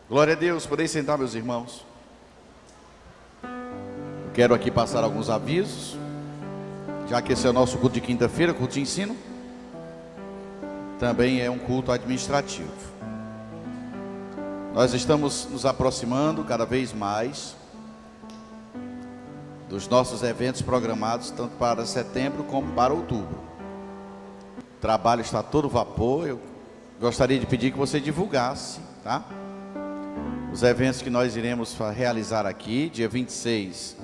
Glória a Deus, podem sentar, meus irmãos. Eu quero aqui passar alguns avisos, já que esse é o nosso culto de quinta-feira, culto de ensino. Também é um culto administrativo. Nós estamos nos aproximando cada vez mais dos nossos eventos programados, tanto para setembro como para outubro. O trabalho está a todo vapor. Eu gostaria de pedir que você divulgasse, tá? Os eventos que nós iremos realizar aqui, dia 26,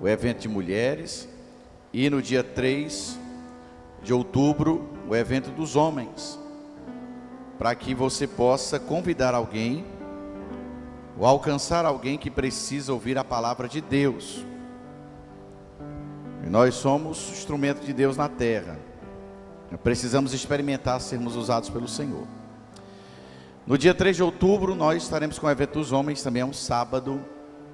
o evento de mulheres, e no dia 3 de outubro, o evento dos homens, para que você possa convidar alguém, ou alcançar alguém que precisa ouvir a palavra de Deus. E nós somos instrumento de Deus na terra, precisamos experimentar sermos usados pelo Senhor. No dia 3 de outubro, nós estaremos com o evento dos homens, também é um sábado,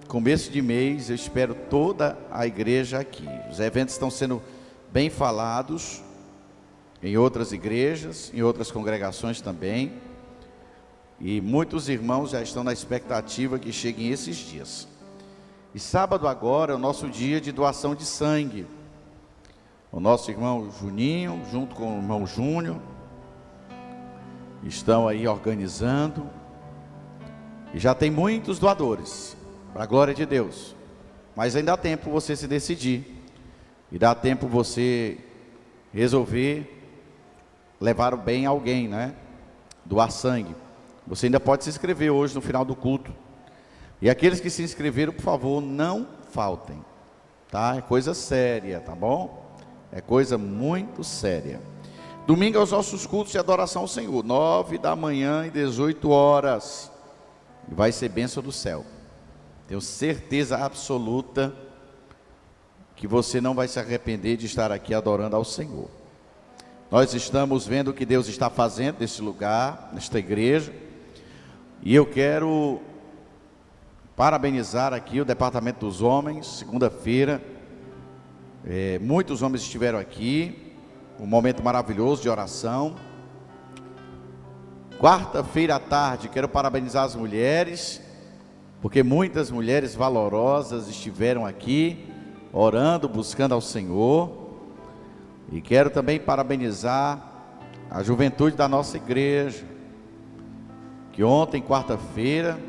começo de mês. Eu espero toda a igreja aqui. Os eventos estão sendo bem falados em outras igrejas, em outras congregações também. E muitos irmãos já estão na expectativa que cheguem esses dias. E sábado agora é o nosso dia de doação de sangue. O nosso irmão Juninho, junto com o irmão Júnior, estão aí organizando, e já tem muitos doadores, para a glória de Deus. Mas ainda dá tempo você se decidir, e dá tempo você resolver levar o bem a alguém, né? Doar sangue. Você ainda pode se inscrever hoje no final do culto. E aqueles que se inscreveram, por favor, não faltem, tá? É coisa séria, tá bom? É coisa muito séria. Domingo é os nossos cultos de adoração ao Senhor, 9 da manhã e 18 horas. E vai ser bênção do céu. Tenho certeza absoluta que você não vai se arrepender de estar aqui adorando ao Senhor. Nós estamos vendo o que Deus está fazendo nesse lugar, nesta igreja. E eu quero parabenizar aqui o Departamento dos Homens. Segunda-feira, muitos homens estiveram aqui. Um momento maravilhoso de oração. Quarta-feira à tarde, quero parabenizar as mulheres, porque muitas mulheres valorosas estiveram aqui, orando, buscando ao Senhor. E quero também parabenizar a juventude da nossa igreja, que ontem, quarta-feira,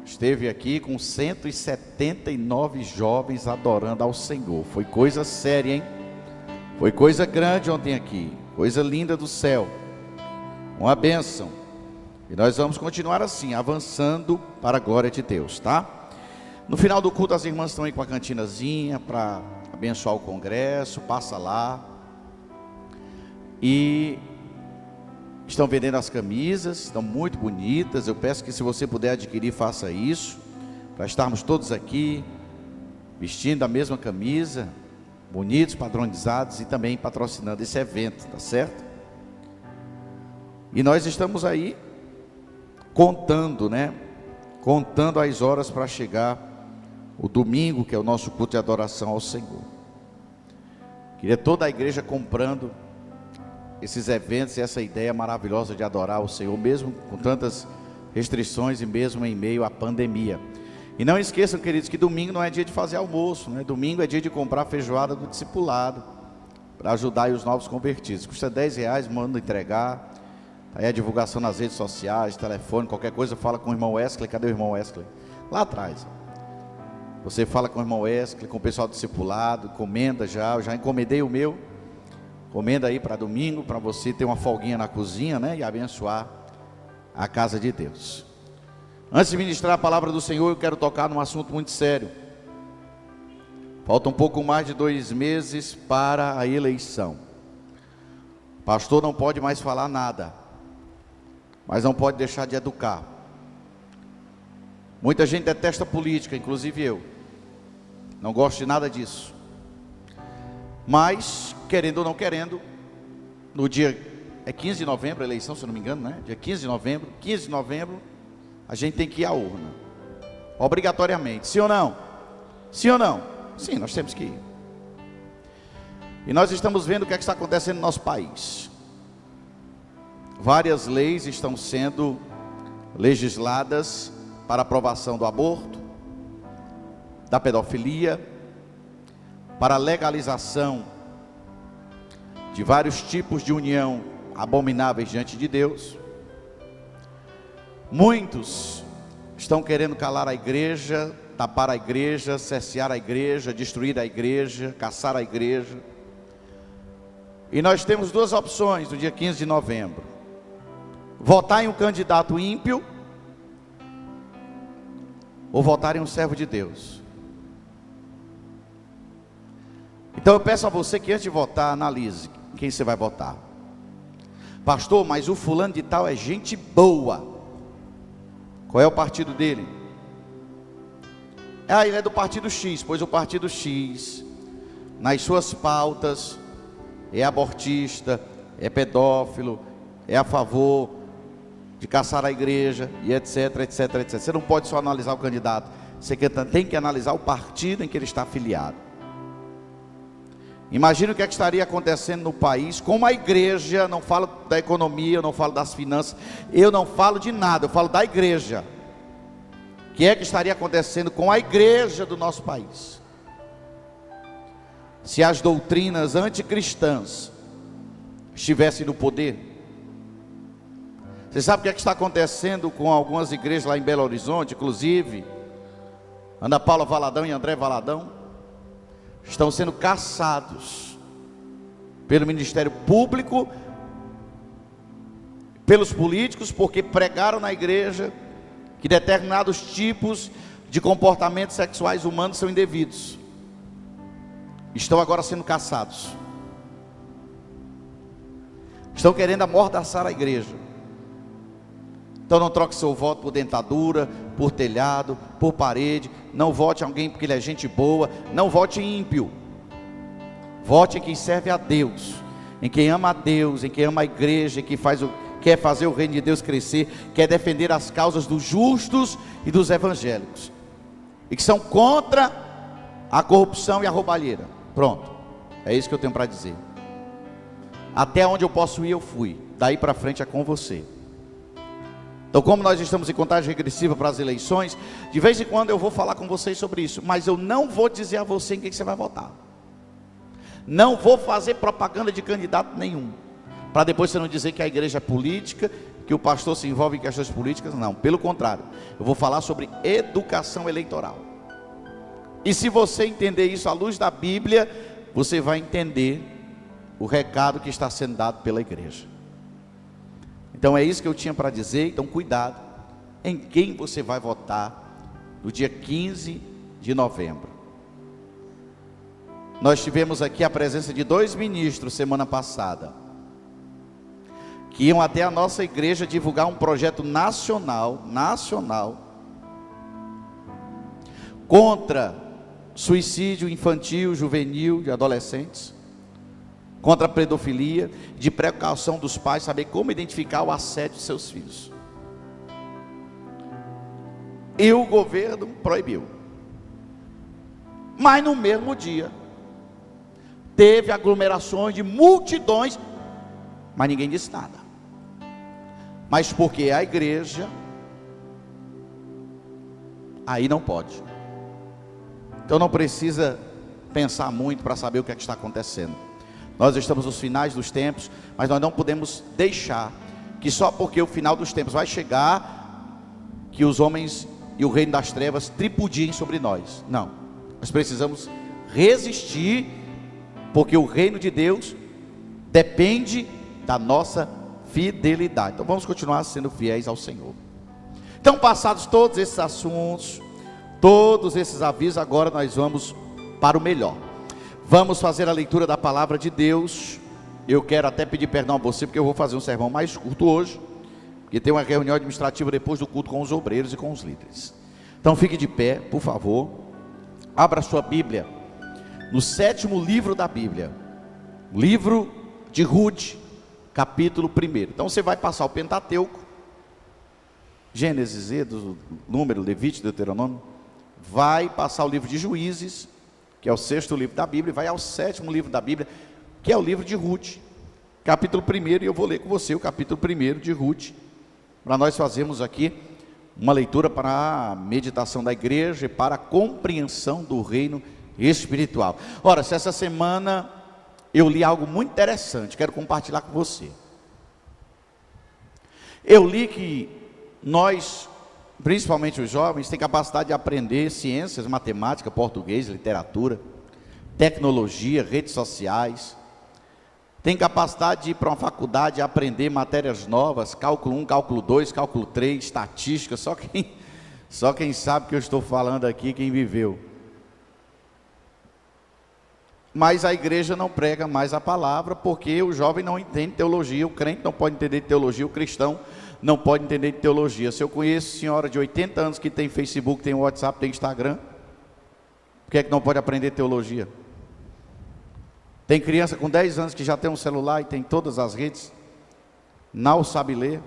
esteve aqui com 179 jovens adorando ao Senhor. Foi coisa séria, hein? Foi coisa grande ontem aqui, coisa linda do céu, uma bênção. E nós vamos continuar assim, avançando para a glória de Deus, tá? No final do culto, as irmãs estão aí com a cantinazinha para abençoar o congresso. Passa lá. E estão vendendo as camisas, estão muito bonitas. Eu peço que, se você puder adquirir, faça isso, para estarmos todos aqui vestindo a mesma camisa, bonitos, padronizados, e também patrocinando esse evento, tá certo? E nós estamos aí contando, né? Contando as horas para chegar o domingo, que é o nosso culto de adoração ao Senhor. Queria toda a igreja comprando esses eventos e essa ideia maravilhosa de adorar o Senhor, mesmo com tantas restrições e mesmo em meio à pandemia. E não esqueçam, queridos, que domingo não é dia de fazer almoço, né? Domingo é dia de comprar feijoada do discipulado, para ajudar aí os novos convertidos. Custa R$10, manda entregar. Aí a divulgação nas redes sociais, telefone, qualquer coisa, fala com o irmão Wesley. Cadê o irmão Wesley? Lá atrás. Você fala com o irmão Wesley, com o pessoal do discipulado, encomenda já. Eu já encomendei o meu. Encomenda aí para domingo, para você ter uma folguinha na cozinha, né? E abençoar a casa de Deus. Antes de ministrar a palavra do Senhor, eu quero tocar num assunto muito sério. Falta um pouco mais de 2 meses para a eleição. O pastor não pode mais falar nada, mas não pode deixar de educar. Muita gente detesta política, inclusive eu. Não gosto de nada disso. Mas, querendo ou não querendo, no dia 15 de novembro, a eleição, se eu não me engano, né? Dia 15 de novembro, a gente tem que ir à urna, obrigatoriamente. Sim ou não? Sim ou não? Sim, nós temos que ir. E nós estamos vendo o que é que está acontecendo no nosso país. Várias leis estão sendo legisladas para aprovação do aborto, da pedofilia, para a legalização de vários tipos de união abomináveis diante de Deus. Muitos estão querendo calar a igreja, tapar a igreja, cercear a igreja, destruir a igreja, caçar a igreja. E nós temos duas opções no dia 15 de novembro: votar em um candidato ímpio ou votar em um servo de Deus. Então eu peço a você que antes de votar, analise quem você vai votar. Pastor, mas o fulano de tal é gente boa. Qual é o partido dele? Ele é do partido X, pois o partido X, nas suas pautas, é abortista, é pedófilo, é a favor de caçar a igreja, e etc, etc, etc. Você não pode só analisar o candidato, você tem que analisar o partido em que ele está afiliado. Imagina o que estaria acontecendo no país, como a igreja, não falo da economia, eu não falo das finanças, eu não falo de nada, eu falo da igreja. O que é que estaria acontecendo com a igreja do nosso país? Se as doutrinas anticristãs estivessem no poder. Você sabe o que é que está acontecendo com algumas igrejas lá em Belo Horizonte, inclusive Ana Paula Valadão e André Valadão? Estão sendo caçados pelo Ministério Público, pelos políticos, porque pregaram na igreja que determinados tipos de comportamentos sexuais humanos são indevidos. Estão agora sendo caçados. Estão querendo amordaçar a igreja. Então não troque seu voto por dentadura, por telhado, por parede. Não vote em alguém porque ele é gente boa. Não vote em ímpio. Vote em quem serve a Deus, em quem ama a Deus, em quem ama a igreja, em quem quer fazer o reino de Deus crescer, quer defender as causas dos justos e dos evangélicos, e que são contra a corrupção e a roubalheira. Pronto, é isso que eu tenho para dizer. Até onde eu posso ir, eu fui. Daí para frente é com você. Então, como nós estamos em contagem regressiva para as eleições, de vez em quando eu vou falar com vocês sobre isso, mas eu não vou dizer a você em quem você vai votar. Não vou fazer propaganda de candidato nenhum, para depois você não dizer que a igreja é política, que o pastor se envolve em questões políticas. Não, pelo contrário, eu vou falar sobre educação eleitoral. E se você entender isso à luz da Bíblia, você vai entender o recado que está sendo dado pela igreja. Então é isso que eu tinha para dizer. Então cuidado em quem você vai votar no dia 15 de novembro. Nós tivemos aqui a presença de 2 ministros semana passada, que iam até a nossa igreja divulgar um projeto nacional contra suicídio infantil, juvenil, de adolescentes, contra a pedofilia, de precaução dos pais, saber como identificar o assédio de seus filhos. E o governo proibiu. Mas no mesmo dia, teve aglomerações de multidões, mas ninguém disse nada. Mas porque a igreja, aí não pode. Então não precisa pensar muito para saber o que é que está acontecendo. Nós estamos nos finais dos tempos, mas nós não podemos deixar que só porque o final dos tempos vai chegar, que os homens e o reino das trevas tripudiem sobre nós. Não, nós precisamos resistir, porque o reino de Deus depende da nossa fidelidade. Então vamos continuar sendo fiéis ao Senhor. Então, passados todos esses assuntos, todos esses avisos, agora nós vamos para o melhor. Vamos fazer a leitura da palavra de Deus. Eu quero até pedir perdão a você, porque eu vou fazer um sermão mais curto hoje, porque tem uma reunião administrativa depois do culto com os obreiros e com os líderes. Então fique de pé, por favor. Abra sua Bíblia no 7º livro da Bíblia, livro de Ruth, capítulo 1. Então você vai passar o Pentateuco, Gênesis, Êxodo, Número, Levítico, Deuteronômio. Vai passar o livro de Juízes, que é o 6º livro da Bíblia, e vai ao 7º livro da Bíblia, que é o livro de Ruth, capítulo 1, e eu vou ler com você o capítulo 1 de Ruth, para nós fazermos aqui uma leitura para a meditação da igreja e para a compreensão do reino espiritual. Ora, se essa semana eu li algo muito interessante, quero compartilhar com você. Eu li que nós, principalmente os jovens, têm capacidade de aprender ciências, matemática, português, literatura, tecnologia, redes sociais. Tem capacidade de ir para uma faculdade e aprender matérias novas, cálculo 1, cálculo 2, cálculo 3, estatística, só quem sabe que eu estou falando aqui, quem viveu. Mas a igreja não prega mais a palavra, porque o jovem não entende teologia, o crente não pode entender de teologia, o cristão não pode entender de teologia. Se eu conheço senhora de 80 anos que tem Facebook, tem WhatsApp, tem Instagram, por que é que não pode aprender teologia? Tem criança com 10 anos que já tem um celular e tem todas as redes, mal sabe ler,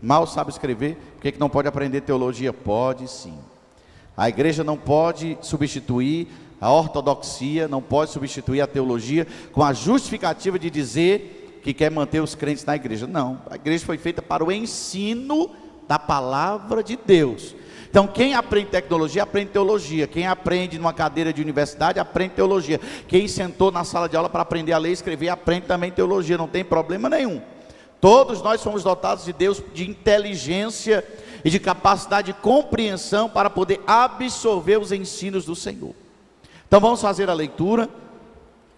mal sabe escrever, por que não pode aprender teologia? Pode sim. A igreja não pode substituir a ortodoxia, não pode substituir a teologia com a justificativa de dizer que quer manter os crentes na igreja. Não, a igreja foi feita para o ensino da palavra de Deus. Então, quem aprende tecnologia, aprende teologia. Quem aprende numa cadeira de universidade, aprende teologia. Quem sentou na sala de aula para aprender a ler e escrever, aprende também teologia, não tem problema nenhum. Todos nós somos dotados de Deus de inteligência e de capacidade de compreensão para poder absorver os ensinos do Senhor. Então vamos fazer a leitura.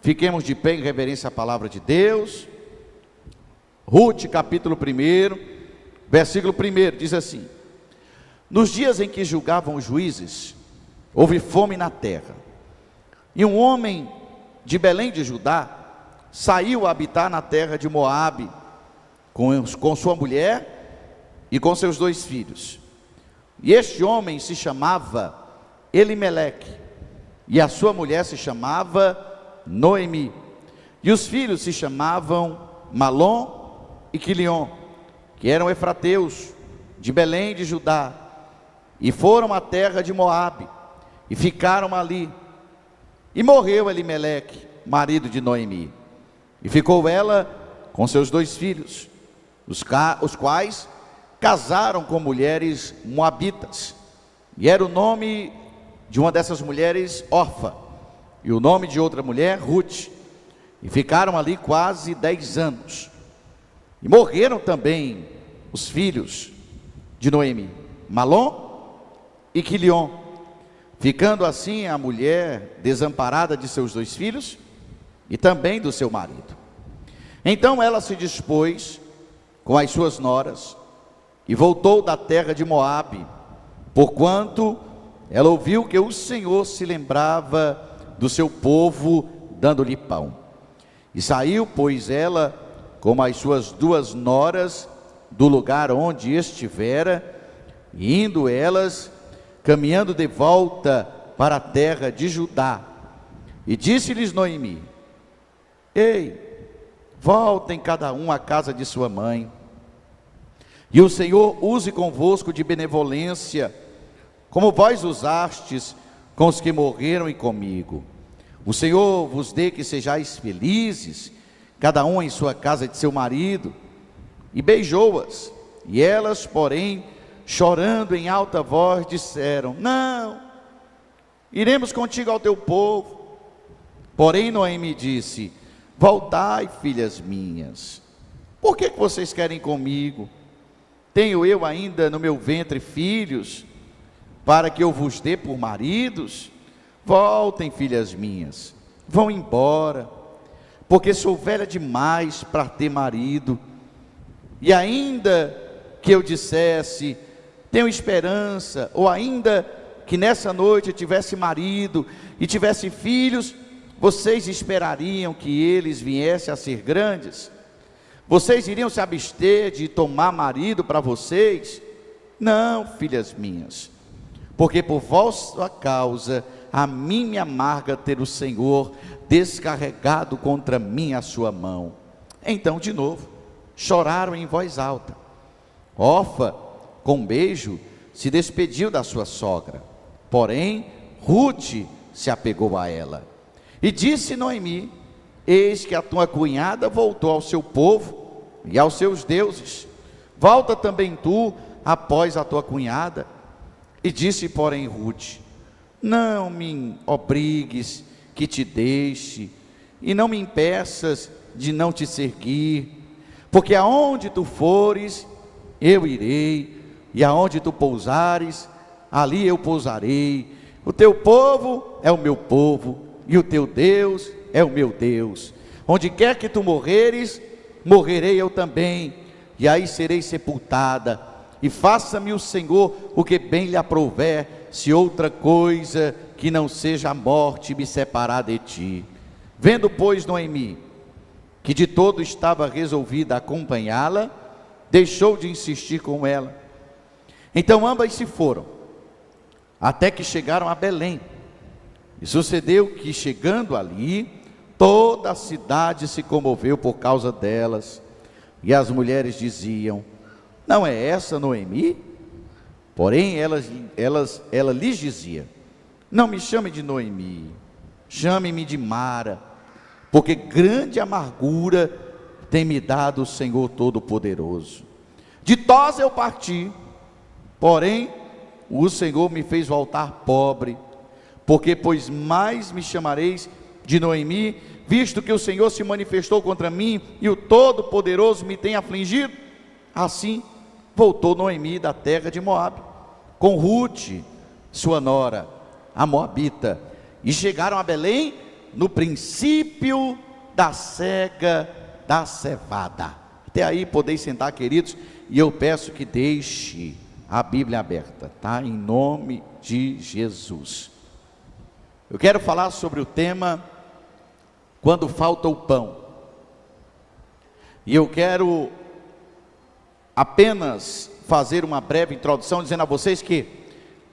Fiquemos de pé em reverência à palavra de Deus. Ruth, capítulo 1, versículo 1, diz assim: nos dias em que julgavam os juízes, houve fome na terra, e um homem de Belém de Judá saiu a habitar na terra de Moabe, com sua mulher e com seus 2 filhos. E este homem se chamava Elimeleque, e a sua mulher se chamava Noemi, e os filhos se chamavam Malom e Quilion, que eram efrateus de Belém de Judá, e foram à terra de Moabe, e ficaram ali. E morreu Elimeleque, marido de Noemi, e ficou ela com seus 2 filhos, os quais casaram com mulheres moabitas, e era o nome de uma dessas mulheres Orfa, e o nome de outra mulher Ruth, e ficaram ali quase 10 anos, e morreram também os filhos de Noemi, Malom e Quilion, ficando assim a mulher desamparada de seus 2 filhos, e também do seu marido. Então ela se dispôs com as suas noras, e voltou da terra de Moabe, porquanto ela ouviu que o Senhor se lembrava do seu povo, dando-lhe pão. E saiu, pois, ela com as suas 2 noras do lugar onde estivera, e indo elas, caminhando de volta para a terra de Judá, e disse-lhes Noemi: ei, voltem cada um à casa de sua mãe, e o Senhor use convosco de benevolência, como vós usastes com os que morreram e comigo. O Senhor vos dê que sejais felizes, cada um em sua casa de seu marido. E beijou-as, e elas, porém, chorando em alta voz, disseram: não, iremos contigo ao teu povo. Porém Noemi disse: voltai, filhas minhas, por que vocês querem comigo? Tenho eu ainda no meu ventre filhos, para que eu vos dê por maridos? Voltem, filhas minhas, vão embora, porque sou velha demais para ter marido. E ainda que eu dissesse, tenho esperança, ou ainda que nessa noite eu tivesse marido e tivesse filhos, vocês esperariam que eles viessem a ser grandes? Vocês iriam se abster de tomar marido para vocês? Não, filhas minhas, porque por vossa causa a mim me amarga ter o Senhor descarregado contra mim a sua mão. Então de novo choraram em voz alta. Orfa, com um beijo, se despediu da sua sogra, porém Ruth se apegou a ela. E disse Noemi: eis que a tua cunhada voltou ao seu povo e aos seus deuses. volta também tu após a tua cunhada. E disse, porém, Ruth: não me obrigues que te deixe, e não me impeças de não te seguir, porque aonde tu fores, eu irei, e aonde tu pousares, ali eu pousarei. O teu povo é o meu povo, e o teu Deus é o meu Deus. Onde quer que tu morreres, morrerei eu também, e aí serei sepultada. E faça-me o Senhor o que bem lhe aprouver, se outra coisa que não seja a morte me separar de ti. Vendo, pois, Noemi que de todo estava resolvida a acompanhá-la, deixou de insistir com ela. Então ambas se foram, até que chegaram a Belém. E sucedeu que, chegando ali, toda a cidade se comoveu por causa delas. E as mulheres diziam: não é essa Noemi? Porém ela lhes dizia: não me chame de Noemi, chame-me de Mara, porque grande amargura tem me dado o Senhor Todo-Poderoso. De Tós eu parti, porém o Senhor me fez voltar pobre. Porque pois mais me chamareis de Noemi, visto que o Senhor se manifestou contra mim, e o Todo-Poderoso me tem afligido? Assim voltou Noemi da terra de Moabe, com Ruth, sua nora, a moabita, e chegaram a Belém no princípio da cega da cevada. Até aí podeis sentar, queridos, e eu peço que deixe a Bíblia aberta, tá? Em nome de Jesus. Eu quero falar sobre o tema quando falta o pão. E eu quero apenas fazer uma breve introdução, dizendo a vocês que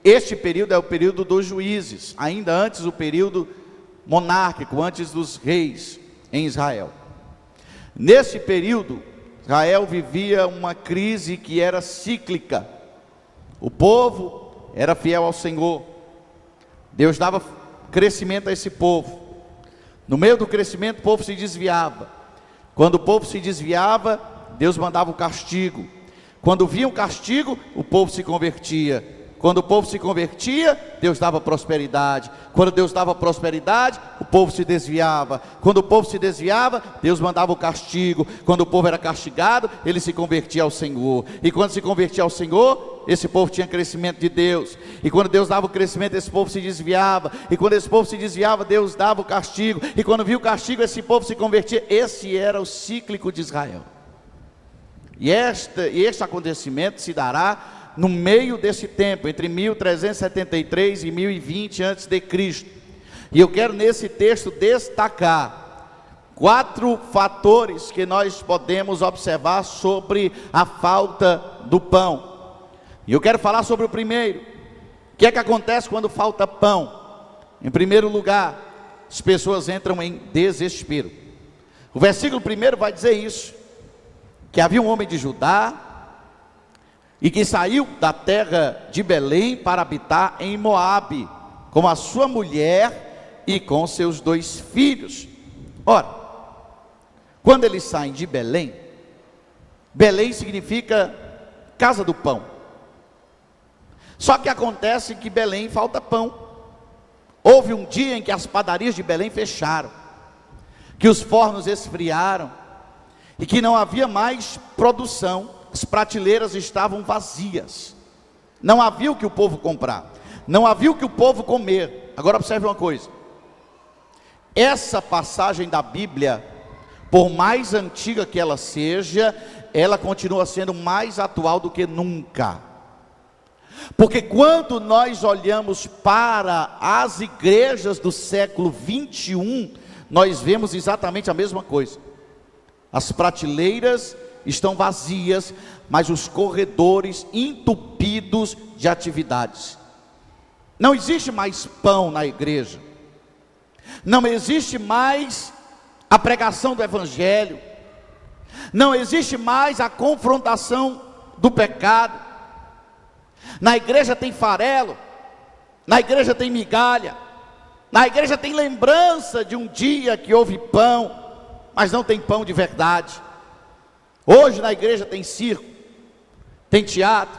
este período é o período dos juízes, ainda antes do período monárquico, antes dos reis em Israel. Nesse período, Israel vivia uma crise que era cíclica. O povo era fiel ao Senhor, Deus dava crescimento a esse povo. No meio do crescimento, o povo se desviava. Quando o povo se desviava, Deus mandava o castigo. Quando vinha o castigo, o povo se convertia. Quando o povo se convertia, Deus dava prosperidade. Quando Deus dava prosperidade, o povo se desviava. Quando o povo se desviava, Deus mandava o castigo. Quando o povo era castigado, ele se convertia ao Senhor. E quando se convertia ao Senhor, esse povo tinha crescimento de Deus. E quando Deus dava o crescimento, esse povo se desviava. E quando esse povo se desviava, Deus dava o castigo. E quando viu o castigo, esse povo se convertia. Esse era o cíclico de Israel. E este acontecimento se dará no meio desse tempo, entre 1373 e 1020 a.C. E eu quero nesse texto destacar 4 fatores que nós podemos observar sobre a falta do pão. E eu quero falar sobre o primeiro. O que é que acontece quando falta pão? Em primeiro lugar, as pessoas entram em desespero. O versículo 1 vai dizer isso, que havia um homem de Judá, e que saiu da terra de Belém para habitar em Moabe, com a sua mulher e com seus 2 filhos. Ora, quando eles saem de Belém, Belém significa casa do pão. Só que acontece que Belém falta pão. Houve um dia em que as padarias de Belém fecharam, que os fornos esfriaram, e que não havia mais produção. As prateleiras estavam vazias, não havia o que o povo comprar, não havia o que o povo comer. Agora observe uma coisa, essa passagem da Bíblia, por mais antiga que ela seja, ela continua sendo mais atual do que nunca. Porque quando nós olhamos para as igrejas do século 21, nós vemos exatamente a mesma coisa. As prateleiras estão vazias, mas os corredores entupidos de atividades. Não existe mais pão na igreja, não existe mais a pregação do evangelho, não existe mais a confrontação do pecado. Na igreja tem farelo, na igreja tem migalha, na igreja tem lembrança de um dia que houve pão, mas não tem pão de verdade. Hoje na igreja tem circo, tem teatro,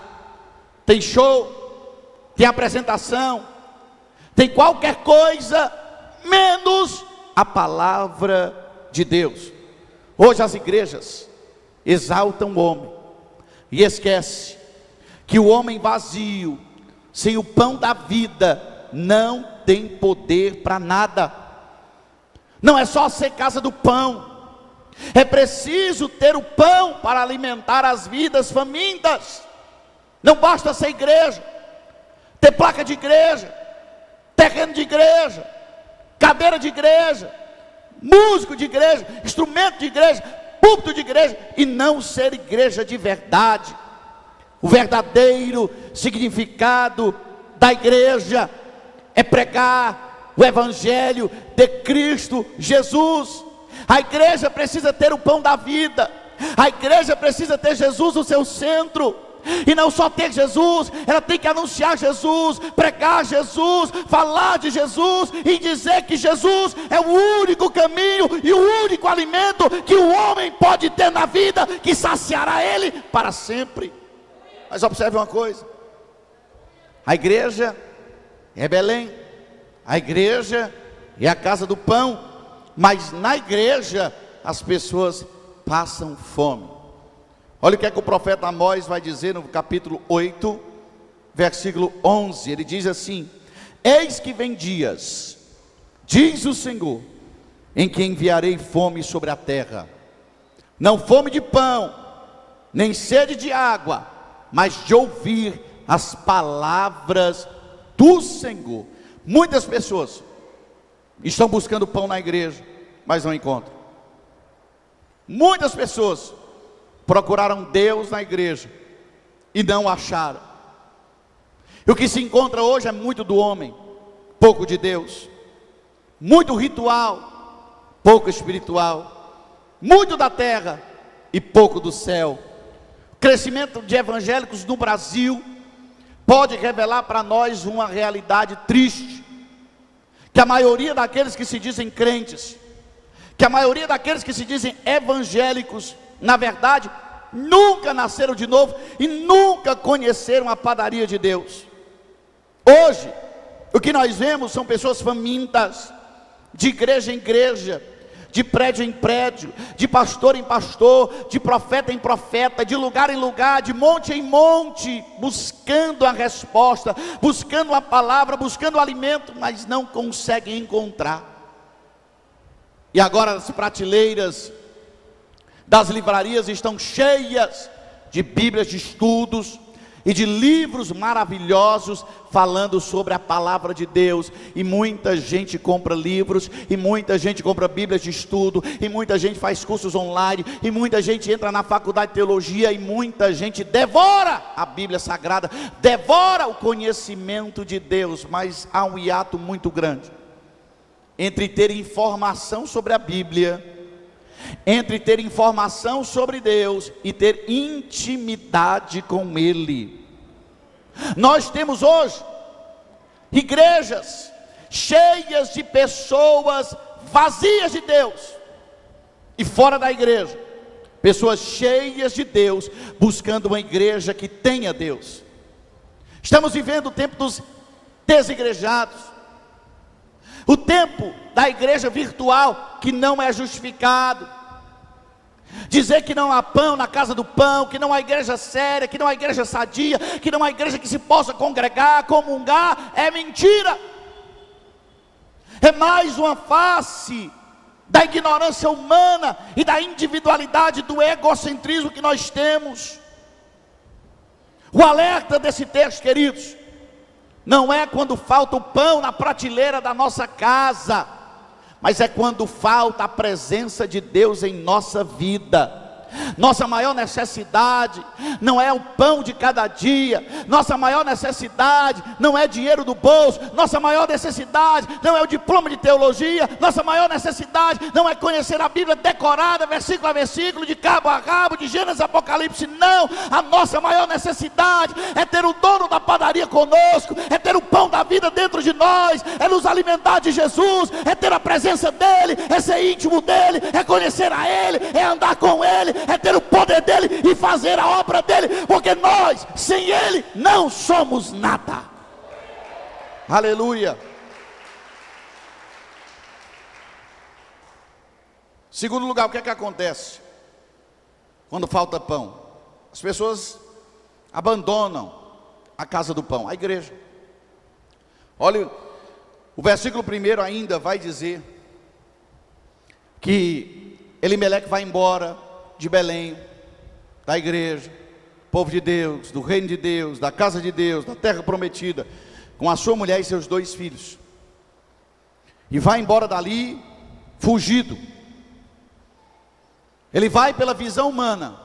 tem show, tem apresentação, tem qualquer coisa, menos a palavra de Deus. Hoje as igrejas exaltam o homem e esquece que o homem vazio, sem o pão da vida, não tem poder para nada. Não é só ser casa do pão, é preciso ter o pão para alimentar as vidas famintas. Não basta ser igreja, ter placa de igreja, terreno de igreja, cadeira de igreja, músico de igreja, instrumento de igreja, púlpito de igreja, e não ser igreja de verdade. O verdadeiro significado da igreja é pregar o evangelho de Cristo Jesus. A igreja precisa ter o pão da vida, a igreja precisa ter Jesus no seu centro, e não só ter Jesus, ela tem que anunciar Jesus, pregar Jesus, falar de Jesus, e dizer que Jesus é o único caminho e o único alimento que o homem pode ter na vida, que saciará ele para sempre. Mas observe uma coisa, a igreja é Belém, a igreja é a casa do pão, mas na igreja as pessoas passam fome. Olha o que é que o profeta Amós vai dizer no capítulo 8, versículo 11, ele diz assim: eis que vem dias, diz o Senhor, em que enviarei fome sobre a terra, não fome de pão, nem sede de água, mas de ouvir as palavras do Senhor. Muitas pessoas estão buscando pão na igreja, mas não encontram. Muitas pessoas procuraram Deus na igreja e não acharam. E o que se encontra hoje é muito do homem, pouco de Deus, muito ritual, pouco espiritual, muito da terra e pouco do céu. O crescimento de evangélicos no Brasil pode revelar para nós uma realidade triste, que a maioria daqueles que se dizem crentes, que a maioria daqueles que se dizem evangélicos, na verdade, nunca nasceram de novo e nunca conheceram a padaria de Deus. Hoje, o que nós vemos são pessoas famintas, de igreja em igreja, de prédio em prédio, de pastor em pastor, de profeta em profeta, de lugar em lugar, de monte em monte, buscando a resposta, buscando a palavra, buscando o alimento, mas não conseguem encontrar. E agora as prateleiras das livrarias estão cheias de bíblias de estudos e de livros maravilhosos falando sobre a palavra de Deus, e muita gente compra livros, e muita gente compra bíblias de estudo, e muita gente faz cursos online, e muita gente entra na faculdade de teologia, e muita gente devora a Bíblia Sagrada, devora o conhecimento de Deus, mas há um hiato muito grande entre ter informação sobre a Bíblia, entre ter informação sobre Deus e ter intimidade com Ele. Nós temos hoje igrejas cheias de pessoas vazias de Deus, e fora da igreja, pessoas cheias de Deus, buscando uma igreja que tenha Deus. Estamos vivendo o tempo dos desigrejados, o tempo da igreja virtual, que não é justificado. Dizer que não há pão na casa do pão, que não há igreja séria, que não há igreja sadia, que não há igreja que se possa congregar, comungar, é mentira. É mais uma face da ignorância humana e da individualidade, do egocentrismo que nós temos. O alerta desse texto, queridos, não é quando falta o pão na prateleira da nossa casa, mas é quando falta a presença de Deus em nossa vida. Nossa maior necessidade não é o pão de cada dia, nossa maior necessidade não é dinheiro do bolso, nossa maior necessidade não é o diploma de teologia, nossa maior necessidade não é conhecer a Bíblia decorada, versículo a versículo, de cabo a rabo, de Gênesis a Apocalipse. Não, a nossa maior necessidade é ter o dono da padaria conosco, é ter o pão da vida dentro de nós, é nos alimentar de Jesus, é ter a presença dEle, é ser íntimo dEle, é conhecer a Ele, é andar com Ele, é ter o poder dele e fazer a obra dele, porque nós, sem ele, não somos nada. Aleluia. Segundo lugar, o que é que acontece quando falta pão? As pessoas abandonam a casa do pão, a igreja. Olha, o versículo 1 ainda vai dizer que Elimeleque vai embora de Belém, da igreja, povo de Deus, do reino de Deus, da casa de Deus, da terra prometida, com a sua mulher e seus 2 filhos, e vai embora dali fugido. Ele vai pela visão humana,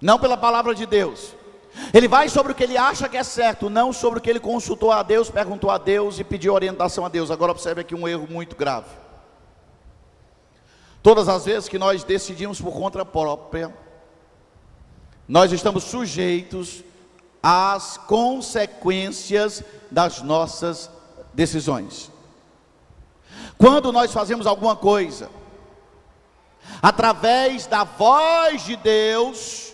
não pela palavra de Deus. Ele vai sobre o que ele acha que é certo, não sobre o que ele consultou a Deus, perguntou a Deus e pediu orientação a Deus. Agora observe aqui um erro muito grave. Todas as vezes que nós decidimos por conta própria, nós estamos sujeitos às consequências das nossas decisões. Quando nós fazemos alguma coisa através da voz de Deus,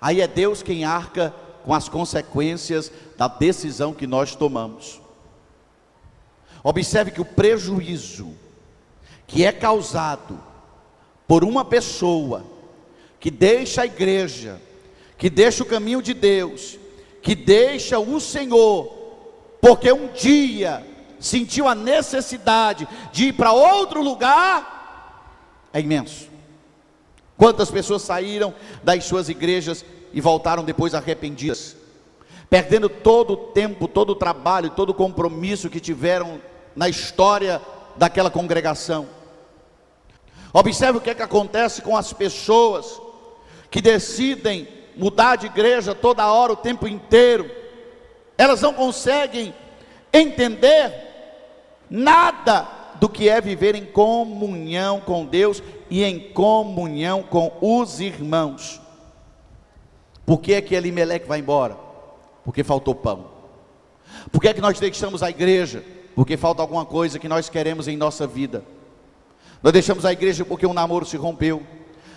aí é Deus quem arca com as consequências da decisão que nós tomamos. Observe que o prejuízo que é causado por uma pessoa que deixa a igreja, que deixa o caminho de Deus, que deixa o Senhor, porque um dia sentiu a necessidade de ir para outro lugar, é imenso. Quantas pessoas saíram das suas igrejas e voltaram depois arrependidas, perdendo todo o tempo, todo o trabalho, todo o compromisso que tiveram na história daquela congregação. Observe o que é que acontece com as pessoas que decidem mudar de igreja toda hora, o tempo inteiro. Elas não conseguem entender nada do que é viver em comunhão com Deus e em comunhão com os irmãos. Por que é que Elimeleque vai embora? Porque faltou pão. Por que é que nós deixamos a igreja? Porque falta alguma coisa que nós queremos em nossa vida. Nós deixamos a igreja porque um namoro se rompeu.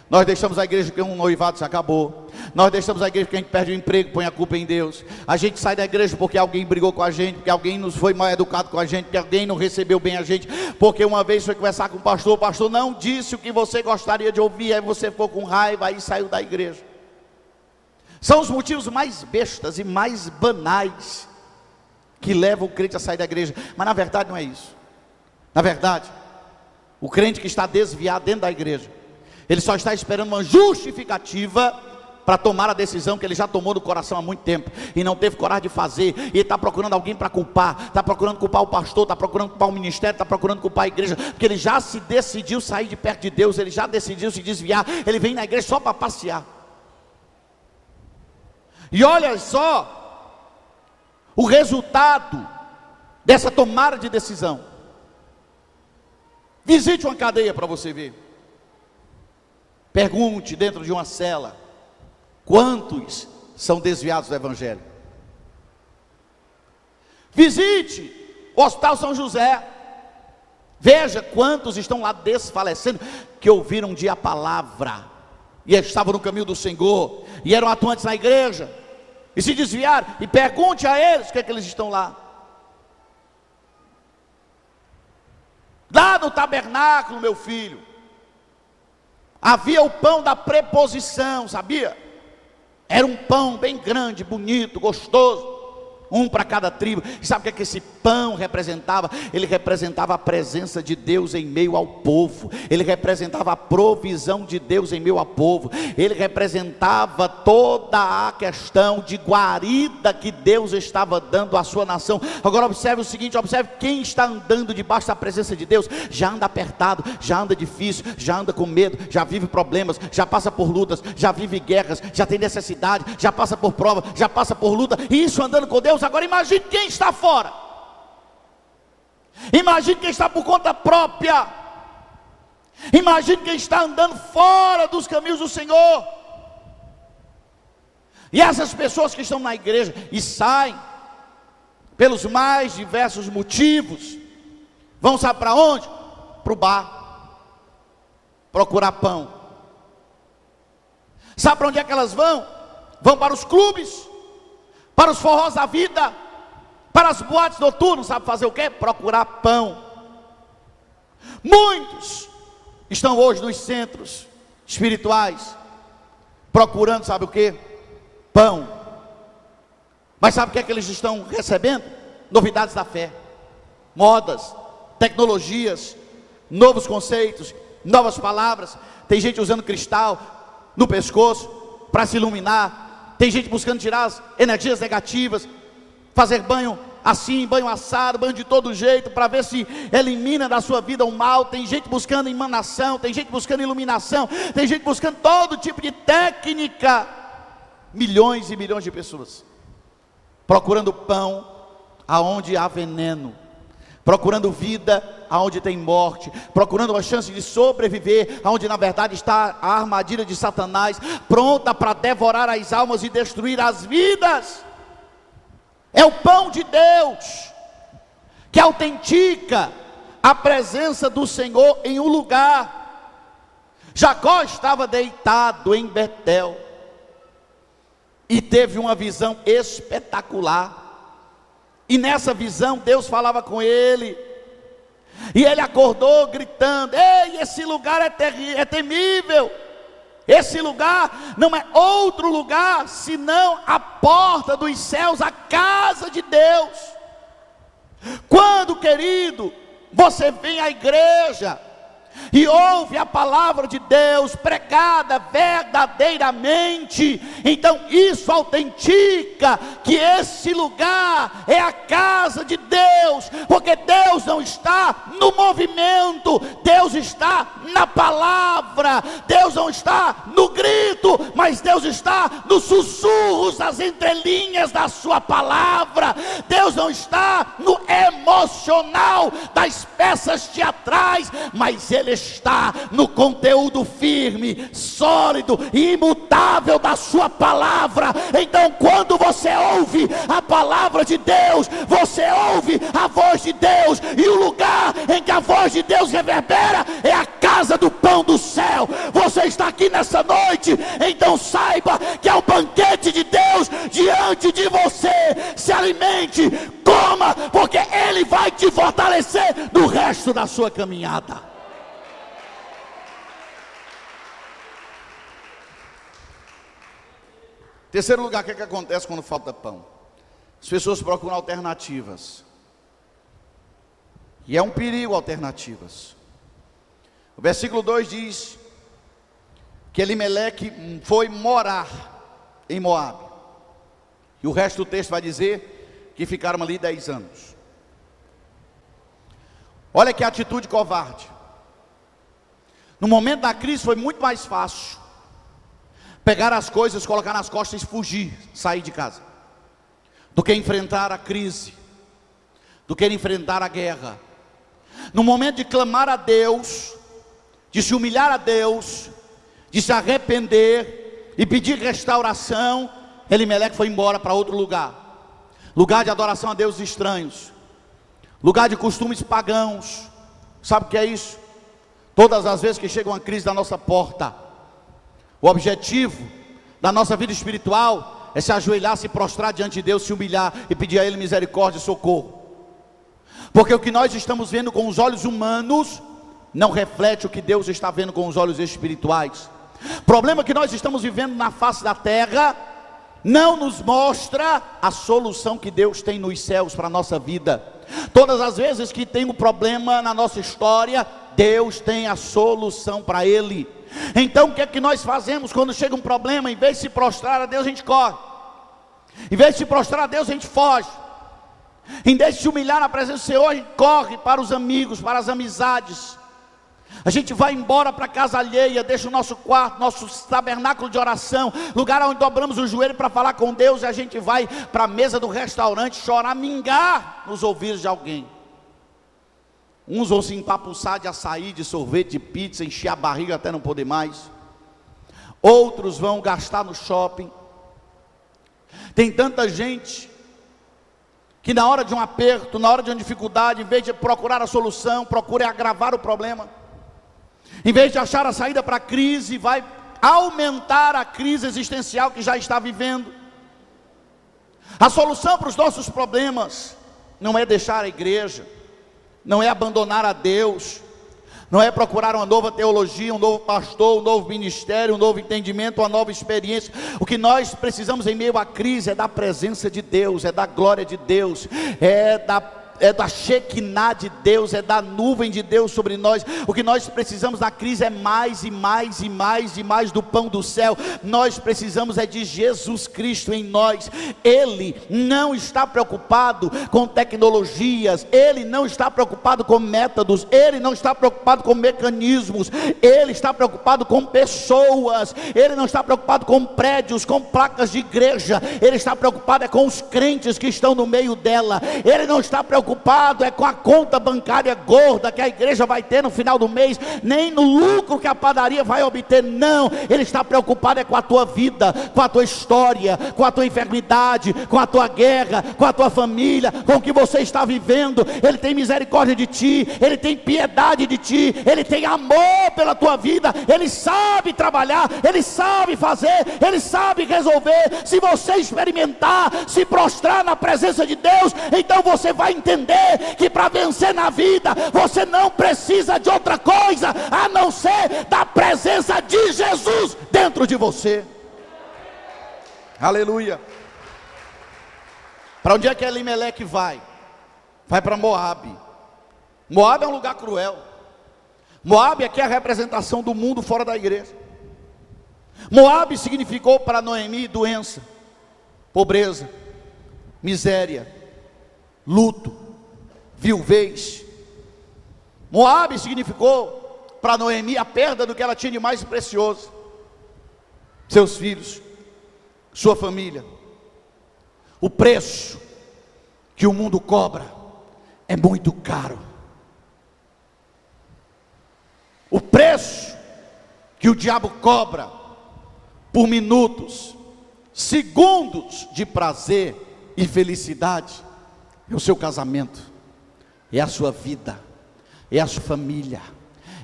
Nós deixamos a igreja porque um noivado se acabou. Nós deixamos a igreja porque a gente perde o emprego, põe a culpa em Deus. A gente sai da igreja porque alguém brigou com a gente, porque alguém nos foi mal educado com a gente, porque alguém não recebeu bem a gente, porque uma vez foi conversar com o pastor não disse o que você gostaria de ouvir, aí você ficou com raiva, aí saiu da igreja. São os motivos mais bestas e mais banais que levam o crente a sair da igreja, mas na verdade não é isso. Na verdade, o crente que está desviado dentro da igreja, ele só está esperando uma justificativa para tomar a decisão que ele já tomou no coração há muito tempo e não teve coragem de fazer, e ele está procurando alguém para culpar, está procurando culpar o pastor, está procurando culpar o ministério, está procurando culpar a igreja, porque ele já se decidiu sair de perto de Deus, ele já decidiu se desviar, ele vem na igreja só para passear. E olha só o resultado dessa tomada de decisão. Visite uma cadeia para você ver. Pergunte dentro de uma cela: quantos são desviados do evangelho? Visite o Hospital São José. Veja quantos estão lá desfalecendo, que ouviram um dia a palavra e estavam no caminho do Senhor e eram atuantes na igreja e se desviaram. E pergunte a eles o que é que eles estão lá. Lá no tabernáculo, meu filho, havia o pão da preposição, sabia? Era um pão bem grande, bonito, gostoso, um para cada tribo. E sabe o que é que esse pão representava? Ele representava a presença de Deus em meio ao povo. Ele representava a provisão de Deus em meio ao povo. Ele representava toda a questão de guarida que Deus estava dando à sua nação. Agora observe o seguinte, observe quem está andando debaixo da presença de Deus. Já anda apertado, já anda difícil, já anda com medo, já vive problemas, já passa por lutas, já vive guerras, já tem necessidade, já passa por prova, já passa por luta. E isso andando com Deus. Agora imagine quem está fora. Imagine quem está por conta própria. Imagine quem está andando fora dos caminhos do Senhor. E essas pessoas que estão na igreja e saem pelos mais diversos motivos, vão saber para onde? Para o bar, procurar pão. Sabe para onde é que elas vão? Vão para os clubes, para os forrós da vida, para as boates noturnas. Sabe fazer o quê? Procurar pão. Muitos estão hoje nos centros espirituais, procurando, sabe o quê? Pão. Mas sabe o que é que eles estão recebendo? Novidades da fé, modas, tecnologias, novos conceitos, novas palavras. Tem gente usando cristal no pescoço para se iluminar. Tem gente buscando tirar as energias negativas, fazer banho assim, banho assado, banho de todo jeito, para ver se elimina da sua vida o mal. Tem gente buscando emanação, tem gente buscando iluminação, tem gente buscando todo tipo de técnica. Milhões e milhões de pessoas procurando pão aonde há veneno, procurando vida aonde tem morte, procurando uma chance de sobreviver aonde na verdade está a armadilha de Satanás, pronta para devorar as almas e destruir as vidas. É o pão de Deus que autentica a presença do Senhor em um lugar. Jacó estava deitado em Betel e teve uma visão espetacular. E nessa visão Deus falava com ele, e ele acordou gritando: ei, esse lugar é temível. Esse lugar não é outro lugar senão a porta dos céus, a casa de Deus. Quando, querido, você vem à igreja e ouve a palavra de Deus pregada verdadeiramente, então isso autentica que esse lugar é a casa de Deus, porque Deus não está no movimento, Deus está na palavra, Deus não está no grito, mas Deus está nos sussurros das entrelinhas da sua palavra. Deus não está no emocional das peças teatrais, mas Ele está no conteúdo firme, sólido e imutável da sua palavra. Então quando você ouve a palavra de Deus, você ouve a voz de Deus, e o lugar em que a voz de Deus reverbera é a casa do pão do céu. Você está aqui nessa noite, então saiba que é o banquete de Deus diante de você. Se alimente, coma, porque Ele vai te fortalecer no resto da sua caminhada. Terceiro lugar, o que acontece quando falta pão? As pessoas procuram alternativas, e é um perigo alternativas. O versículo 2 diz que Elimeleque foi morar em Moabe, e o resto do texto vai dizer que ficaram ali 10 anos. Olha que atitude covarde. No momento da crise foi muito mais fácil pegar as coisas, colocar nas costas e fugir, sair de casa, do que enfrentar a crise, do que enfrentar a guerra. No momento de clamar a Deus, de se humilhar a Deus, de se arrepender e pedir restauração, Elimeleque foi embora para outro lugar, lugar de adoração a deuses estranhos, lugar de costumes pagãos. Sabe o que é isso? Todas as vezes que chega uma crise na nossa porta, o objetivo da nossa vida espiritual é se ajoelhar, se prostrar diante de Deus, se humilhar e pedir a Ele misericórdia e socorro. Porque o que nós estamos vendo com os olhos humanos não reflete o que Deus está vendo com os olhos espirituais. O problema que nós estamos vivendo na face da terra não nos mostra a solução que Deus tem nos céus para a nossa vida. Todas as vezes que tem um problema na nossa história, Deus tem a solução para ele. Então o que é que nós fazemos quando chega um problema? Em vez de se prostrar a Deus, a gente corre. Em vez de se prostrar a Deus, a gente foge. Em vez de se humilhar na presença do Senhor, a gente corre para os amigos, para as amizades. A gente vai embora para a casa alheia, deixa o nosso quarto, nosso tabernáculo de oração, lugar onde dobramos o joelho para falar com Deus, e a gente vai para a mesa do restaurante chorar, mingar nos ouvidos de alguém. Uns vão se empapuçar de açaí, de sorvete, de pizza, encher a barriga até não poder mais. Outros vão gastar no shopping. Tem tanta gente que na hora de um aperto, na hora de uma dificuldade, em vez de procurar a solução, procura agravar o problema. Em vez de achar a saída para a crise, vai aumentar a crise existencial que já está vivendo. A solução para os nossos problemas não é deixar a igreja, não é abandonar a Deus, não é procurar uma nova teologia, um novo pastor, um novo ministério, um novo entendimento, uma nova experiência. O que nós precisamos em meio à crise é da presença de Deus, é da glória de Deus, é da Shekinah de Deus, é da nuvem de Deus sobre nós. O que nós precisamos na crise é mais e mais e mais e mais do pão do céu. Nós precisamos é de Jesus Cristo em nós. Ele não está preocupado com tecnologias, Ele não está preocupado com métodos, Ele não está preocupado com mecanismos, Ele está preocupado com pessoas. Ele não está preocupado com prédios, com placas de igreja. Ele está preocupado é com os crentes que estão no meio dela. Ele não está preocupado é com a conta bancária gorda que a igreja vai ter no final do mês, nem no lucro que a padaria vai obter. Não, Ele está preocupado é com a tua vida, com a tua história, com a tua enfermidade, com a tua guerra, com a tua família, com o que você está vivendo. Ele tem misericórdia de ti, Ele tem piedade de ti, Ele tem amor pela tua vida. Ele sabe trabalhar, Ele sabe fazer, Ele sabe resolver. Se você experimentar, se prostrar na presença de Deus, então você vai entender que para vencer na vida, você não precisa de outra coisa, a não ser da presença de Jesus dentro de você. Aleluia. Para onde é que Elimeleque vai? Vai para Moabe. Moabe é um lugar cruel. Moabe aqui é a representação do mundo fora da igreja. Moabe significou para Noemi doença, pobreza, miséria, luto, viuvez. Moabe significou para Noemi a perda do que ela tinha de mais precioso: seus filhos, sua família. O preço que o mundo cobra é muito caro. O preço que o diabo cobra por minutos, segundos de prazer e felicidade é o seu casamento, é a sua vida, é a sua família,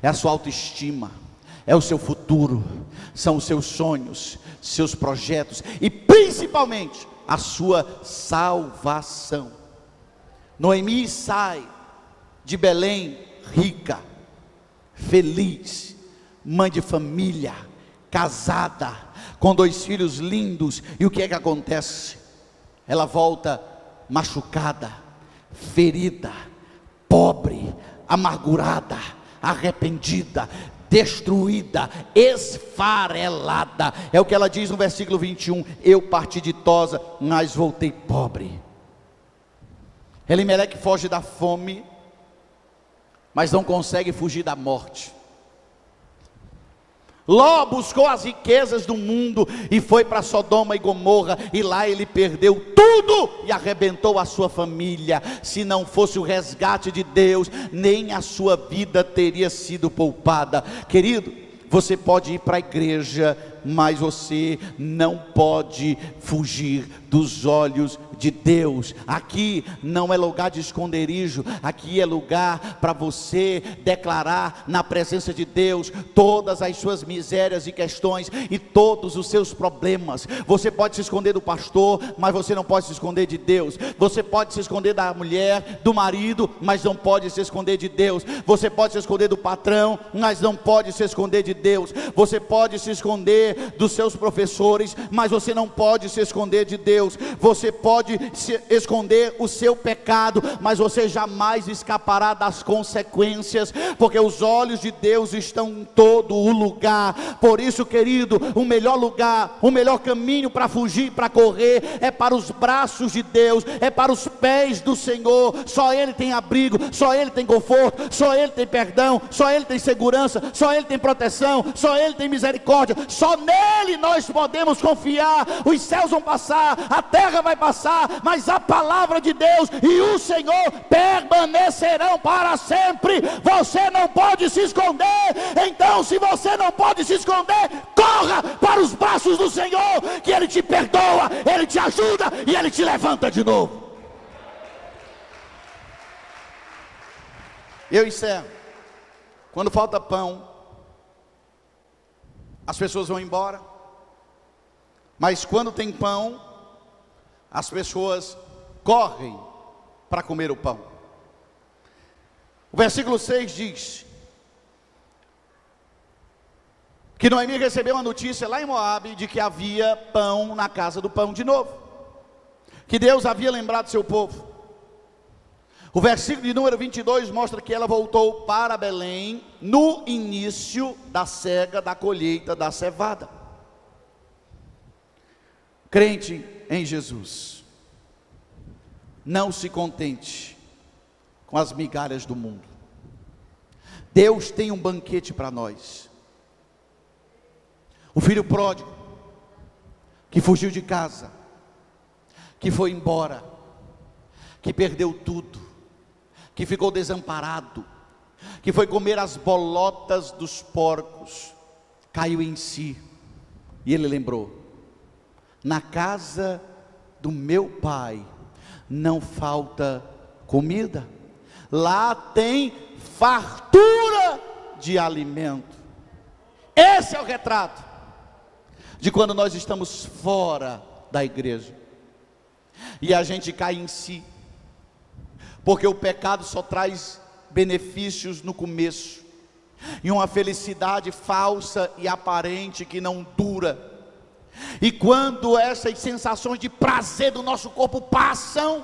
é a sua autoestima, é o seu futuro, são os seus sonhos, seus projetos e principalmente a sua salvação. Noemi sai de Belém rica, feliz, mãe de família, casada, com 2 filhos lindos. E o que é que acontece? Ela volta machucada, ferida, pobre, amargurada, arrependida, destruída, esfarelada. É o que ela diz no versículo 21: eu parti ditosa, mas voltei pobre. Elimeleque foge da fome, mas não consegue fugir da morte. Ló buscou as riquezas do mundo e foi para Sodoma e Gomorra, e lá ele perdeu tudo e arrebentou a sua família. Se não fosse o resgate de Deus, nem a sua vida teria sido poupada. Querido, você pode ir para a igreja, mas você não pode fugir dos olhos de Deus. Aqui não é lugar de esconderijo, aqui é lugar para você declarar na presença de Deus todas as suas misérias e questões e todos os seus problemas. Você pode se esconder do pastor, mas você não pode se esconder de Deus. Você pode se esconder da mulher, do marido, mas não pode se esconder de Deus. Você pode se esconder do patrão, mas não pode se esconder de Deus. Você pode se esconder dos seus professores, mas você não pode se esconder de Deus. Você pode se esconder o seu pecado, mas você jamais escapará das consequências, porque os olhos de Deus estão em todo o lugar. Por isso, querido, o melhor lugar, o melhor caminho para fugir, para correr, é para os braços de Deus, é para os pés do Senhor. Só Ele tem abrigo, só Ele tem conforto, só Ele tem perdão, só Ele tem segurança, só Ele tem proteção, só Ele tem misericórdia. Só nele nós podemos confiar. Os céus vão passar, a terra vai passar, mas a palavra de Deus e o Senhor permanecerão para sempre. Você não pode se esconder. Então, se você não pode se esconder, corra para os braços do Senhor, que Ele te perdoa, Ele te ajuda e Ele te levanta de novo. Eu encerro. Quando falta pão, as pessoas vão embora, mas quando tem pão, as pessoas correm para comer o pão. O versículo 6 diz que Noemi recebeu uma notícia lá em Moabe de que havia pão na casa do pão de novo, que Deus havia lembrado seu povo. O versículo de número 22 mostra que ela voltou para Belém no início da cega da colheita da cevada. Crente em Jesus, não se contente com as migalhas do mundo. Deus tem um banquete para nós. O filho pródigo, que fugiu de casa, que foi embora, que perdeu tudo, que ficou desamparado, que foi comer as bolotas dos porcos, caiu em si, e ele lembrou: na casa do meu pai não falta comida, lá tem fartura de alimento. Esse é o retrato de quando nós estamos fora da igreja e a gente cai em si, porque o pecado só traz benefícios no começo, e uma felicidade falsa e aparente que não dura. E quando essas sensações de prazer do nosso corpo passam,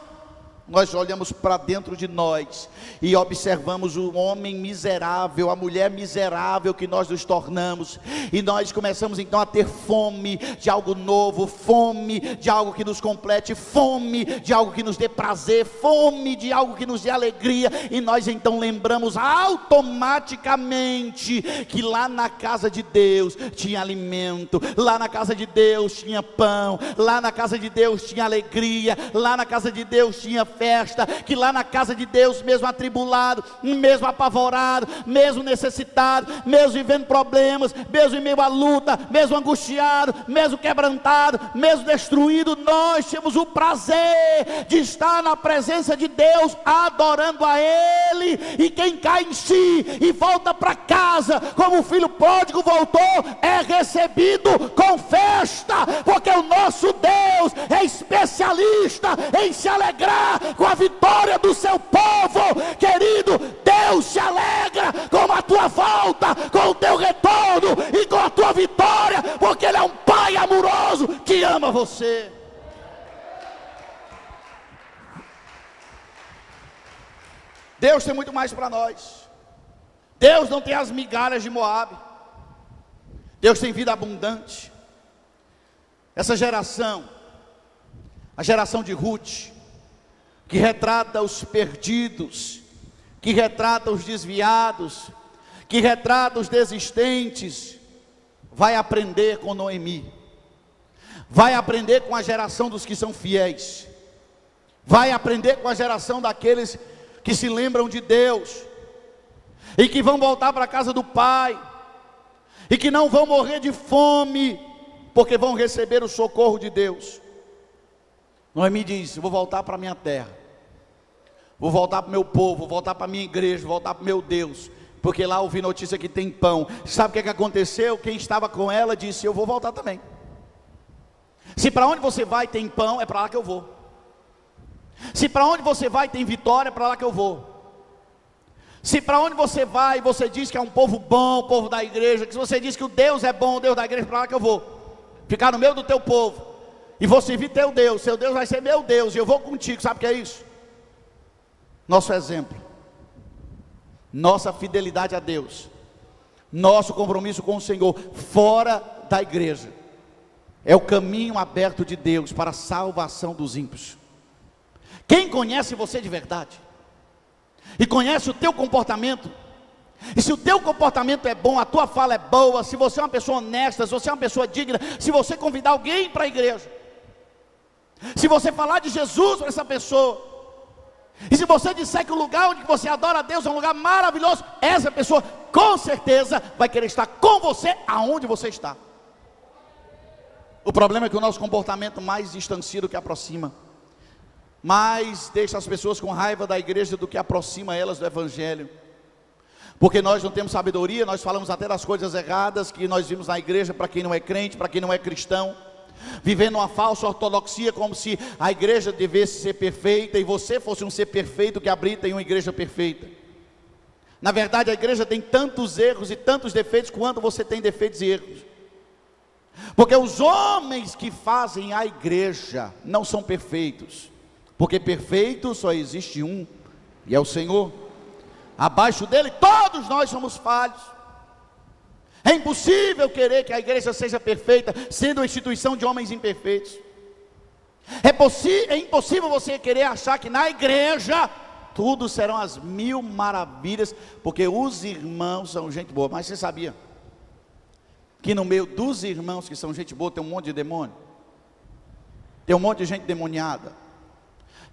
nós olhamos para dentro de nós e observamos o homem miserável, a mulher miserável que nós nos tornamos, e nós começamos então a ter fome de algo novo, fome de algo que nos complete, fome de algo que nos dê prazer, fome de algo que nos dê alegria, e nós então lembramos automaticamente que lá na casa de Deus tinha alimento, lá na casa de Deus tinha pão, lá na casa de Deus tinha alegria, lá na casa de Deus tinha festa, que lá na casa de Deus, mesmo atribulado, mesmo apavorado, mesmo necessitado, mesmo vivendo problemas, mesmo em meio à luta, mesmo angustiado, mesmo quebrantado, mesmo destruído, nós temos o prazer de estar na presença de Deus, adorando a Ele. E quem cai em si e volta para casa, como o filho pródigo voltou, é recebido com festa, porque o nosso Deus é especialista em se alegrar com a vitória do seu povo. Querido, Deus se alegra com a tua volta, com o teu retorno e com a tua vitória, porque Ele é um Pai amoroso que ama você. Deus tem muito mais para nós. Deus não tem as migalhas de Moabe. Deus tem vida abundante. Essa geração, a geração de Ruth, que retrata os perdidos, que retrata os desviados, que retrata os desistentes, vai aprender com Noemi, vai aprender com a geração dos que são fiéis, vai aprender com a geração daqueles que se lembram de Deus, e que vão voltar para a casa do Pai, e que não vão morrer de fome, porque vão receber o socorro de Deus. Noemi diz: eu vou voltar para a minha terra, vou voltar para o meu povo, vou voltar para a minha igreja, vou voltar para o meu Deus, porque lá ouvi notícia que tem pão. Sabe o que aconteceu? Quem estava com ela disse: eu vou voltar também. Se para onde você vai tem pão, é para lá que eu vou. Se para onde você vai tem vitória, é para lá que eu vou. Se para onde você vai, você diz que é um povo bom, o povo da igreja, que se você diz que o Deus é bom, o Deus da igreja, é para lá que eu vou. Ficar no meio do teu povo, e vou servir teu Deus, seu Deus vai ser meu Deus, e eu vou contigo. Sabe o que é isso? Nosso exemplo, nossa fidelidade a Deus, nosso compromisso com o Senhor, fora da igreja, é o caminho aberto de Deus para a salvação dos ímpios. Quem conhece você de verdade, e conhece o teu comportamento, e se o teu comportamento é bom, a tua fala é boa, se você é uma pessoa honesta, se você é uma pessoa digna, se você convidar alguém para a igreja, se você falar de Jesus para essa pessoa, e se você disser que o lugar onde você adora a Deus é um lugar maravilhoso, essa pessoa com certeza vai querer estar com você aonde você está. O problema é que o nosso comportamento mais distancia do que aproxima, mais deixa as pessoas com raiva da igreja do que aproxima elas do Evangelho. Porque nós não temos sabedoria, nós falamos até das coisas erradas que nós vimos na igreja, para quem não é crente, para quem não é cristão, vivendo uma falsa ortodoxia, como se a igreja devesse ser perfeita, e você fosse um ser perfeito que habita em uma igreja perfeita. Na verdade, a igreja tem tantos erros e tantos defeitos, quanto você tem defeitos e erros. Porque os homens que fazem a igreja não são perfeitos, porque perfeito só existe um, e é o Senhor. Abaixo dele todos nós somos falhos. É impossível querer que a igreja seja perfeita, sendo uma instituição de homens imperfeitos. É impossível você querer achar que na igreja tudo serão as mil maravilhas, porque os irmãos são gente boa. Mas você sabia que no meio dos irmãos que são gente boa tem um monte de demônio? Tem um monte de gente demoniada.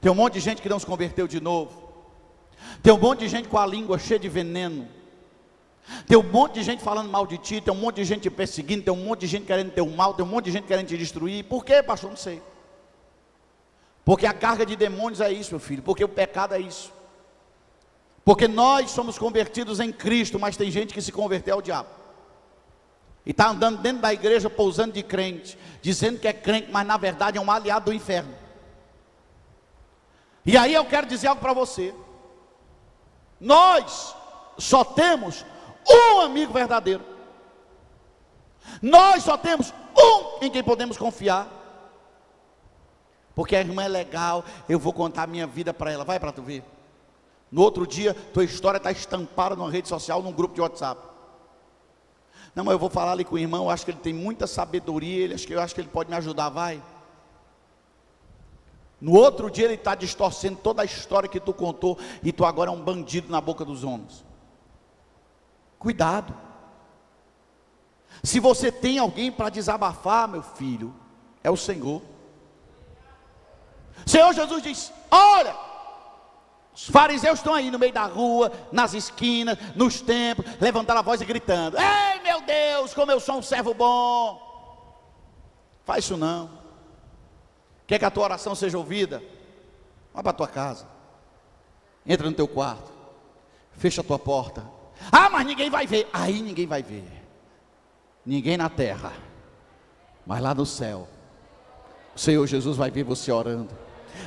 Tem um monte de gente que não se converteu de novo. Tem um monte de gente com a língua cheia de veneno. Tem um monte de gente falando mal de ti. Tem um monte de gente te perseguindo. Tem um monte de gente querendo teu mal. Tem um monte de gente querendo te destruir. Por quê, pastor? Não sei. Porque a carga de demônios é isso, meu filho. Porque o pecado é isso. Porque nós somos convertidos em Cristo, mas tem gente que se converteu ao diabo. E está andando dentro da igreja, pousando de crente, dizendo que é crente, mas na verdade é um aliado do inferno. E aí eu quero dizer algo para você. Nós só temos um amigo verdadeiro. Nós só temos um em quem podemos confiar. Porque a irmã é legal, eu vou contar a minha vida para ela. Vai para tu ver. No outro dia, tua história está estampada numa rede social, num grupo de WhatsApp. Não, mas eu vou falar ali com o irmão, eu acho que ele tem muita sabedoria, eu acho que ele pode me ajudar, vai. No outro dia ele está distorcendo toda a história que tu contou, e tu agora é um bandido na boca dos homens. Cuidado. Se você tem alguém para desabafar, meu filho, é o Senhor. Senhor Jesus diz: olha, os fariseus estão aí no meio da rua, nas esquinas, nos templos, levantando a voz e gritando: ei meu Deus, como eu sou um servo bom. Faz isso não. Quer que a tua oração seja ouvida? Vai para a tua casa, entra no teu quarto, fecha a tua porta. Ah, mas ninguém vai ver. Aí ninguém vai ver. Ninguém na terra, mas lá no céu o Senhor Jesus vai ver você orando.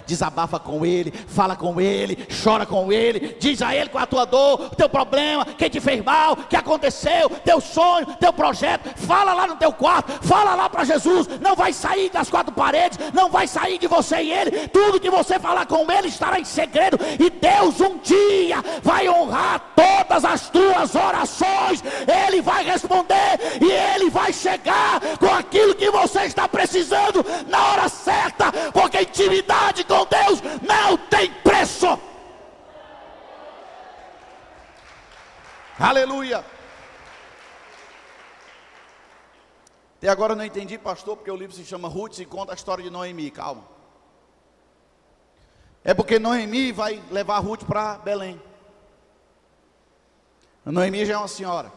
Desabafa com Ele, fala com Ele, chora com Ele, diz a Ele qual é a tua dor, teu problema, quem te fez mal, o que aconteceu, teu sonho, teu projeto. Fala lá no teu quarto, fala lá para Jesus. Não vai sair das quatro paredes, não vai sair de você e Ele. Tudo que você falar com Ele estará em segredo, e Deus um dia vai honrar todas as tuas orações. Ele vai responder, e Ele vai chegar com aquilo que você está precisando na hora certa, porque intimidade com Deus não tem preço. Aleluia. Até agora eu não entendi, pastor, porque o livro se chama Ruth e conta a história de Noemi. Calma. É porque Noemi vai levar Ruth para Belém. A Noemi já é uma senhora,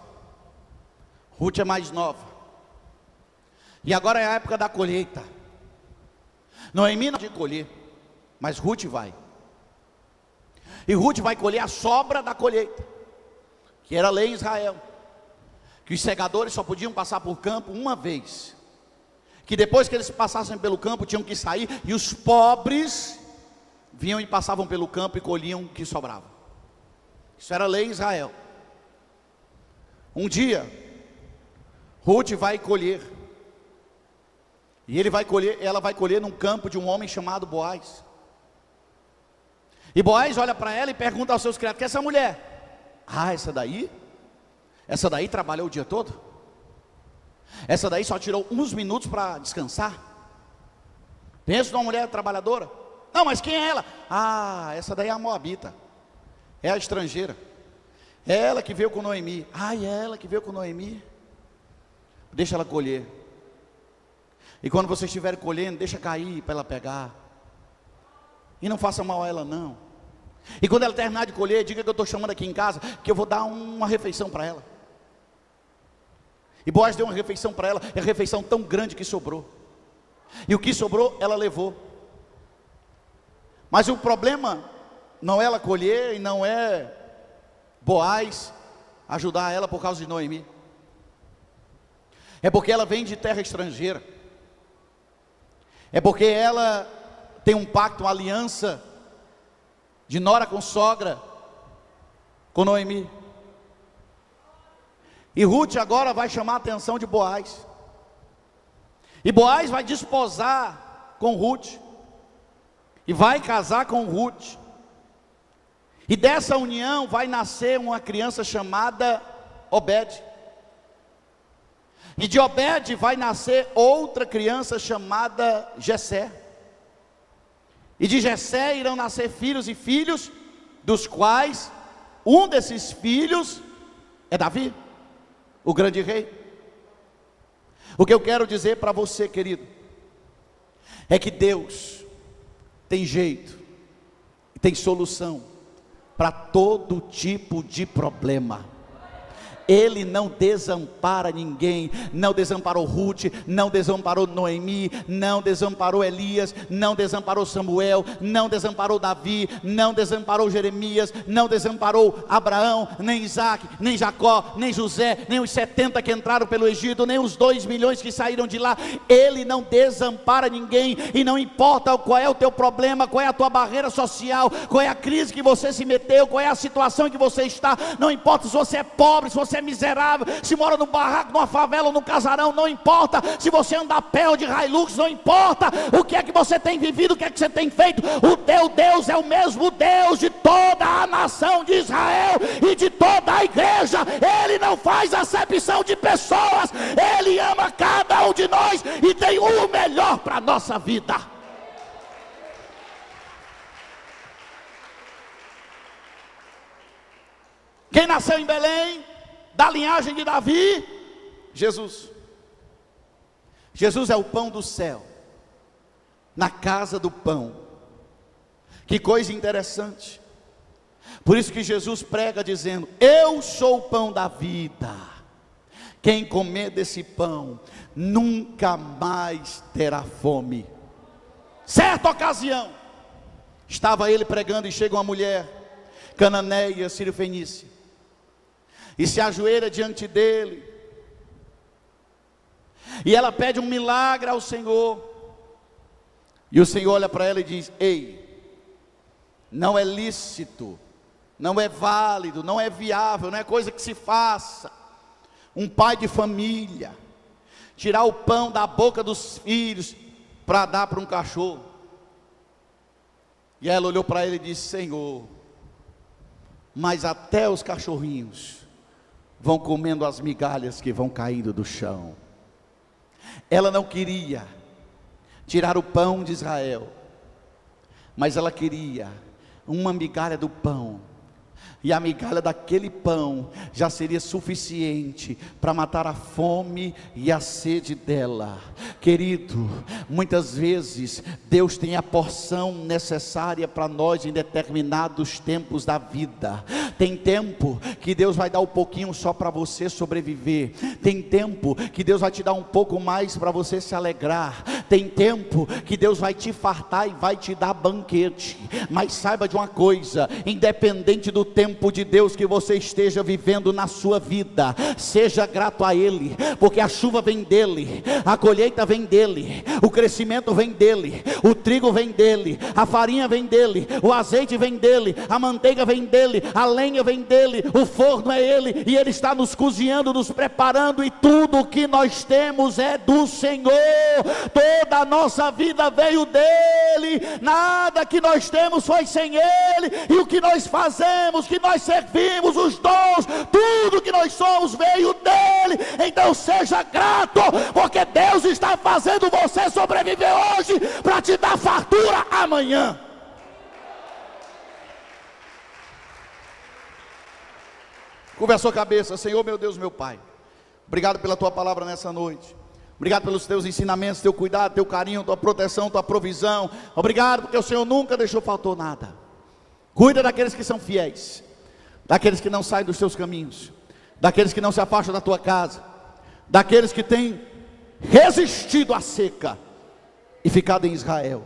Ruth é mais nova, e agora é a época da colheita. Noemi não vai colher, mas Ruth vai. E Ruth vai colher a sobra da colheita, que era lei em Israel, que os segadores só podiam passar por campo uma vez, que depois que eles passassem pelo campo tinham que sair, e os pobres vinham e passavam pelo campo e colhiam o que sobrava. Isso era lei em Israel. Um dia Ruth vai colher, e ela vai colher num campo de um homem chamado Boaz. E Boaz olha para ela e pergunta aos seus criados: que é essa mulher? Ah, essa daí trabalhou o dia todo? Essa daí só tirou uns minutos para descansar? Pensa numa mulher trabalhadora? Não, mas quem é ela? Ah, essa daí é a moabita, é a estrangeira, é ela que veio com Noemi. Ah, é ela que veio com Noemi? Deixa ela colher. E quando vocês estiverem colhendo, deixa cair para ela pegar. E não faça mal a ela não. E quando ela terminar de colher, diga que eu estou chamando aqui em casa, que eu vou dar uma refeição para ela. E Boaz deu uma refeição para ela, é a refeição tão grande que sobrou. E o que sobrou, ela levou. Mas o problema não é ela colher, e não é Boaz ajudar ela por causa de Noemi. É porque ela vem de terra estrangeira. É porque ela tem um pacto, uma aliança de nora com sogra com Noemi. E Ruth agora vai chamar a atenção de Boaz. E Boaz vai desposar com Ruth. E vai casar com Ruth. E dessa união vai nascer uma criança chamada Obed. E de Obed vai nascer outra criança chamada Jessé. E de Jessé irão nascer filhos e filhos, dos quais um desses filhos é Davi, o grande rei. O que eu quero dizer para você, querido, é que Deus tem jeito, tem solução para todo tipo de problema. Ele não desampara ninguém. Não desamparou Ruth, não desamparou Noemi, não desamparou Elias, não desamparou Samuel, não desamparou Davi, não desamparou Jeremias, não desamparou Abraão, nem Isaac, nem Jacó, nem José, nem os 70 que entraram pelo Egito, nem os 2 milhões que saíram de lá. Ele não desampara ninguém. E não importa qual é o teu problema, qual é a tua barreira social, qual é a crise que você se meteu, qual é a situação que você está. Não importa se você é pobre, se você é miserável, se mora no barraco, numa favela ou no casarão, não importa se você anda a pé ou de Hilux, não importa o que é que você tem vivido, o que é que você tem feito. O teu Deus é o mesmo Deus de toda a nação de Israel e de toda a igreja. Ele não faz acepção de pessoas. Ele ama cada um de nós e tem o melhor para a nossa vida. Quem nasceu em Belém, da linhagem de Davi? Jesus. Jesus é o pão do céu, na casa do pão. Que coisa interessante. Por isso que Jesus prega dizendo: eu sou o pão da vida. Quem comer desse pão nunca mais terá fome. Certa ocasião, estava ele pregando e chega uma mulher cananeia, sírio-fenícia, e se ajoelha diante dele, e ela pede um milagre ao Senhor. E o Senhor olha para ela e diz: ei, não é lícito, não é válido, não é viável, não é coisa que se faça, um pai de família tirar o pão da boca dos filhos para dar para um cachorro. E ela olhou para ele e disse: Senhor, mas até os cachorrinhos vão comendo as migalhas que vão caindo do chão. Ela não queria tirar o pão de Israel, mas ela queria uma migalha do pão. E a migalha daquele pão já seria suficiente para matar a fome e a sede dela. Querido, muitas vezes Deus tem a porção necessária para nós em determinados tempos da vida. Tem tempo que Deus vai dar um pouquinho só para você sobreviver. Tem tempo que Deus vai te dar um pouco mais para você se alegrar. Tem tempo que Deus vai te fartar e vai te dar banquete. Mas saiba de uma coisa: independente do tempo de Deus que você esteja vivendo na sua vida, seja grato a Ele, porque a chuva vem dEle, a colheita vem dEle, o crescimento vem dEle, o trigo vem dEle, a farinha vem dEle, o azeite vem dEle, a manteiga vem dEle, a lenha vem dEle, o forno é Ele, e Ele está nos cozinhando, nos preparando, e tudo o que nós temos é do Senhor. Toda a nossa vida veio dEle, nada que nós temos foi sem Ele, e o que nós fazemos, que nós servimos, os dons, tudo que nós somos veio dEle. Então seja grato, porque Deus está fazendo você sobreviver hoje para te dar fartura amanhã. Curva a sua cabeça. Senhor, meu Deus, meu Pai, obrigado pela tua palavra nessa noite. Obrigado pelos teus ensinamentos, teu cuidado, teu carinho, tua proteção, tua provisão. Obrigado porque o Senhor nunca deixou faltar nada. Cuida daqueles que são fiéis, daqueles que não saem dos teus caminhos, daqueles que não se afastam da tua casa, daqueles que têm resistido à seca e ficado em Israel,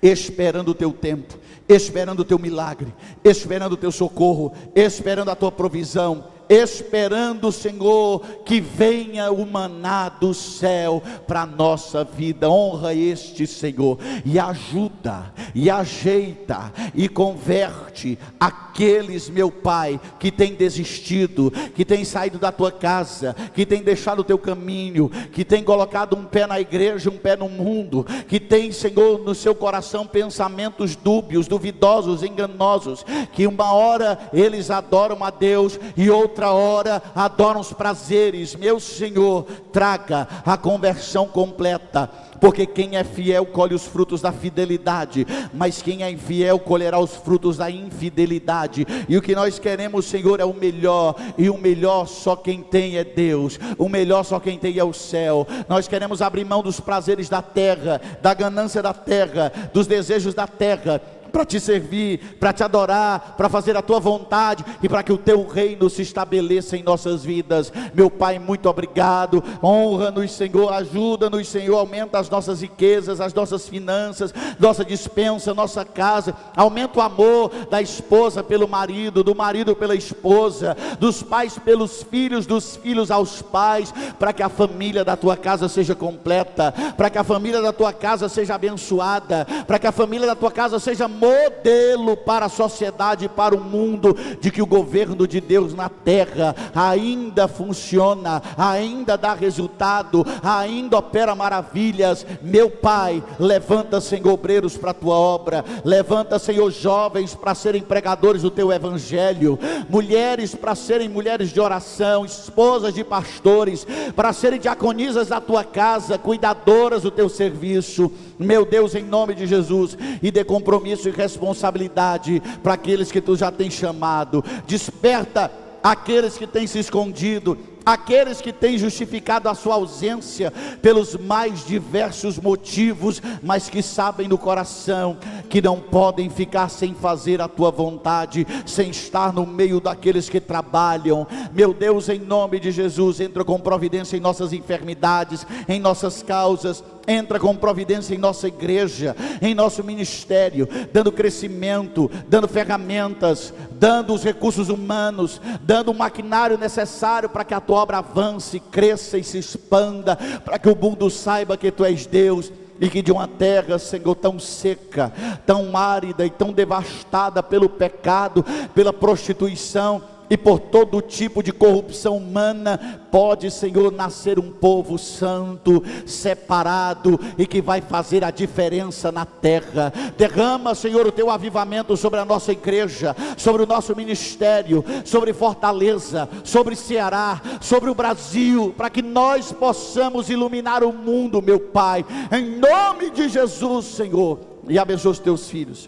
esperando o teu tempo, esperando o teu milagre, esperando o teu socorro, esperando a tua provisão. esperando, Senhor, que venha o maná do céu para a nossa vida. Honra este Senhor, e ajuda, e ajeita, e converte aqueles, meu Pai, que tem desistido, que tem saído da tua casa, que tem deixado o teu caminho, que tem colocado um pé na igreja, um pé no mundo, que tem, Senhor, no seu coração pensamentos dúbios, duvidosos, enganosos, que uma hora eles adoram a Deus e outra hora adoram os prazeres. Meu Senhor, traga a conversão completa, porque quem é fiel colhe os frutos da fidelidade, mas quem é infiel colherá os frutos da infidelidade. E o que nós queremos, Senhor, é o melhor, e o melhor só quem tem é Deus, o melhor só quem tem é o céu. Nós queremos abrir mão dos prazeres da terra, da ganância da terra, dos desejos da terra, para te servir, para te adorar, para fazer a tua vontade e para que o teu reino se estabeleça em nossas vidas. Meu Pai, muito obrigado. Honra-nos, Senhor, ajuda-nos, Senhor, aumenta as nossas riquezas, as nossas finanças, nossa despensa, nossa casa. Aumenta o amor da esposa pelo marido, do marido pela esposa, dos pais pelos filhos, dos filhos aos pais, para que a família da tua casa seja completa, para que a família da tua casa seja abençoada, para que a família da tua casa seja modelo para a sociedade e para o mundo, de que o governo de Deus na terra ainda funciona, ainda dá resultado, ainda opera maravilhas. Meu Pai, levanta, Senhor, obreiros para a tua obra, levanta, Senhor, jovens para serem pregadores do teu evangelho, mulheres para serem mulheres de oração, esposas de pastores para serem diaconisas da tua casa, cuidadoras do teu serviço. Meu Deus, em nome de Jesus, e dê compromisso e responsabilidade para aqueles que tu já tens chamado. Desperta aqueles que têm se escondido, aqueles que têm justificado a sua ausência pelos mais diversos motivos, mas que sabem no coração que não podem ficar sem fazer a tua vontade, sem estar no meio daqueles que trabalham. Meu Deus, em nome de Jesus, entra com providência em nossas enfermidades, em nossas causas. Entra com providência em nossa igreja, em nosso ministério, dando crescimento, dando ferramentas, dando os recursos humanos, dando o maquinário necessário para que a tua obra avance, cresça e se expanda, para que o mundo saiba que tu és Deus. E que de uma terra, Senhor, tão seca, tão árida e tão devastada pelo pecado, pela prostituição e por todo tipo de corrupção humana, pode, Senhor, nascer um povo santo, separado, e que vai fazer a diferença na terra. Derrama, Senhor, o teu avivamento sobre a nossa igreja, sobre o nosso ministério, sobre Fortaleza, sobre Ceará, sobre o Brasil, para que nós possamos iluminar o mundo, meu Pai, em nome de Jesus, Senhor. E abençoa os teus filhos,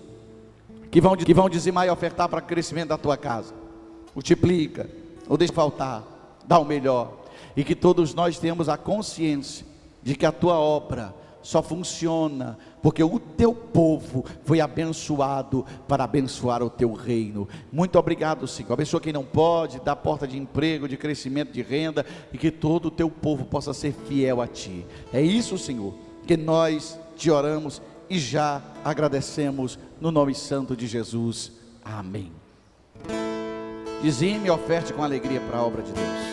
que vão dizimar e ofertar para o crescimento da tua casa. Multiplica, ou deixa faltar, dá o melhor, e que todos nós tenhamos a consciência de que a tua obra só funciona porque o teu povo foi abençoado para abençoar o teu reino. Muito obrigado, Senhor. Abençoa quem não pode, dá porta de emprego, de crescimento de renda, e que todo o teu povo possa ser fiel a ti. É isso, Senhor, que nós te oramos e já agradecemos no nome santo de Jesus. Amém. Dizime e oferte com alegria para a obra de Deus.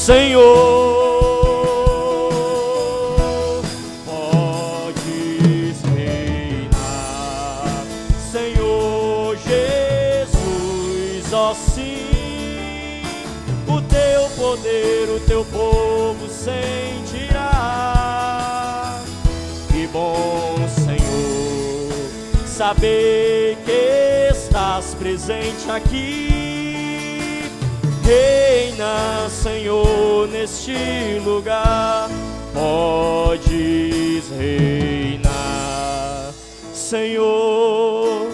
Senhor, podes reinar, Senhor Jesus, ó sim, o teu poder, o teu povo sentirá. Que bom, Senhor, saber que estás presente aqui. Reina, Senhor, neste lugar, podes reinar, Senhor.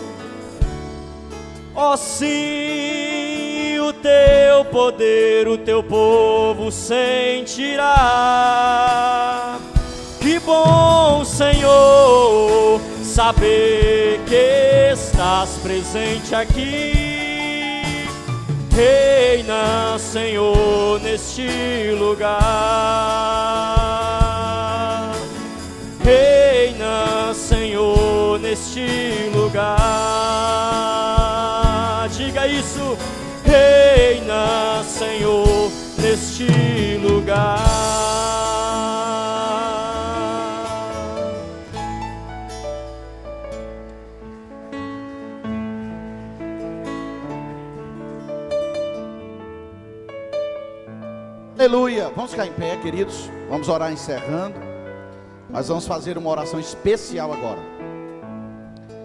Ó sim, o teu poder, o teu povo sentirá. Que bom, Senhor, saber que estás presente aqui. Reina, Senhor, neste lugar. Reina, Senhor, neste lugar. Diga isso. Reina, Senhor, neste lugar. Aleluia, vamos ficar em pé, queridos, vamos orar encerrando. Nós vamos fazer uma oração especial agora.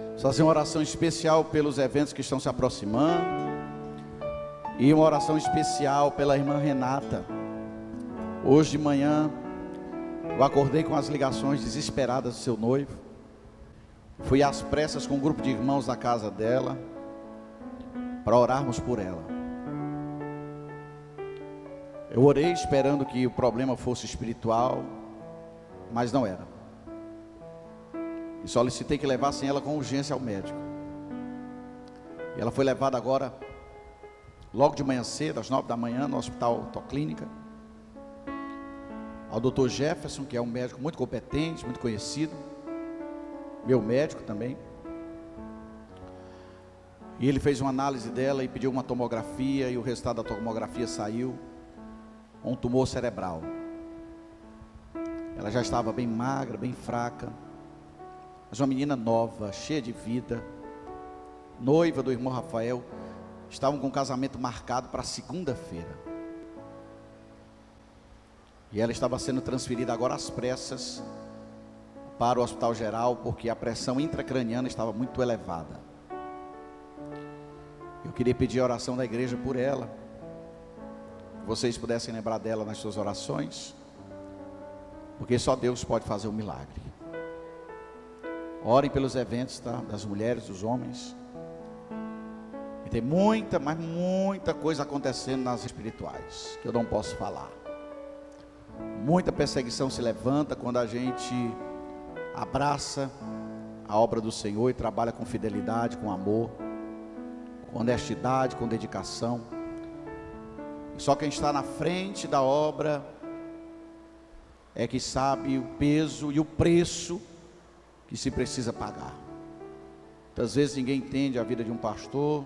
Vamos fazer uma oração especial pelos eventos que estão se aproximando, e uma oração especial pela irmã Renata. Hoje de manhã eu acordei com as ligações desesperadas do seu noivo. Fui às pressas com um grupo de irmãos da casa dela para orarmos por ela. Eu orei esperando que o problema fosse espiritual, mas não era. E solicitei que levassem ela com urgência ao médico. E ela foi levada agora, logo de manhã cedo, às 9 da manhã, no Hospital Autoclínica, ao Dr. Jefferson, que é um médico muito competente, muito conhecido, meu médico também. E ele fez uma análise dela e pediu uma tomografia, e o resultado da tomografia saiu um tumor cerebral. Ela já estava bem magra, bem fraca, mas uma menina nova, cheia de vida, noiva do irmão Rafael. Estavam com o casamento marcado para segunda-feira, e ela estava sendo transferida agora às pressas para o Hospital Geral, porque a pressão intracraniana estava muito elevada. Eu queria pedir a oração da igreja por ela. Vocês pudessem lembrar dela nas suas orações, porque só Deus pode fazer um milagre. Orem pelos eventos, tá? Das mulheres, dos homens. E tem muita, mas muita coisa acontecendo nas espirituais, que eu não posso falar. Muita perseguição se levanta quando a gente abraça a obra do Senhor e trabalha com fidelidade, com amor, com honestidade, com dedicação. Só quem está na frente da obra é que sabe o peso e o preço que se precisa pagar. Muitas vezes ninguém entende a vida de um pastor,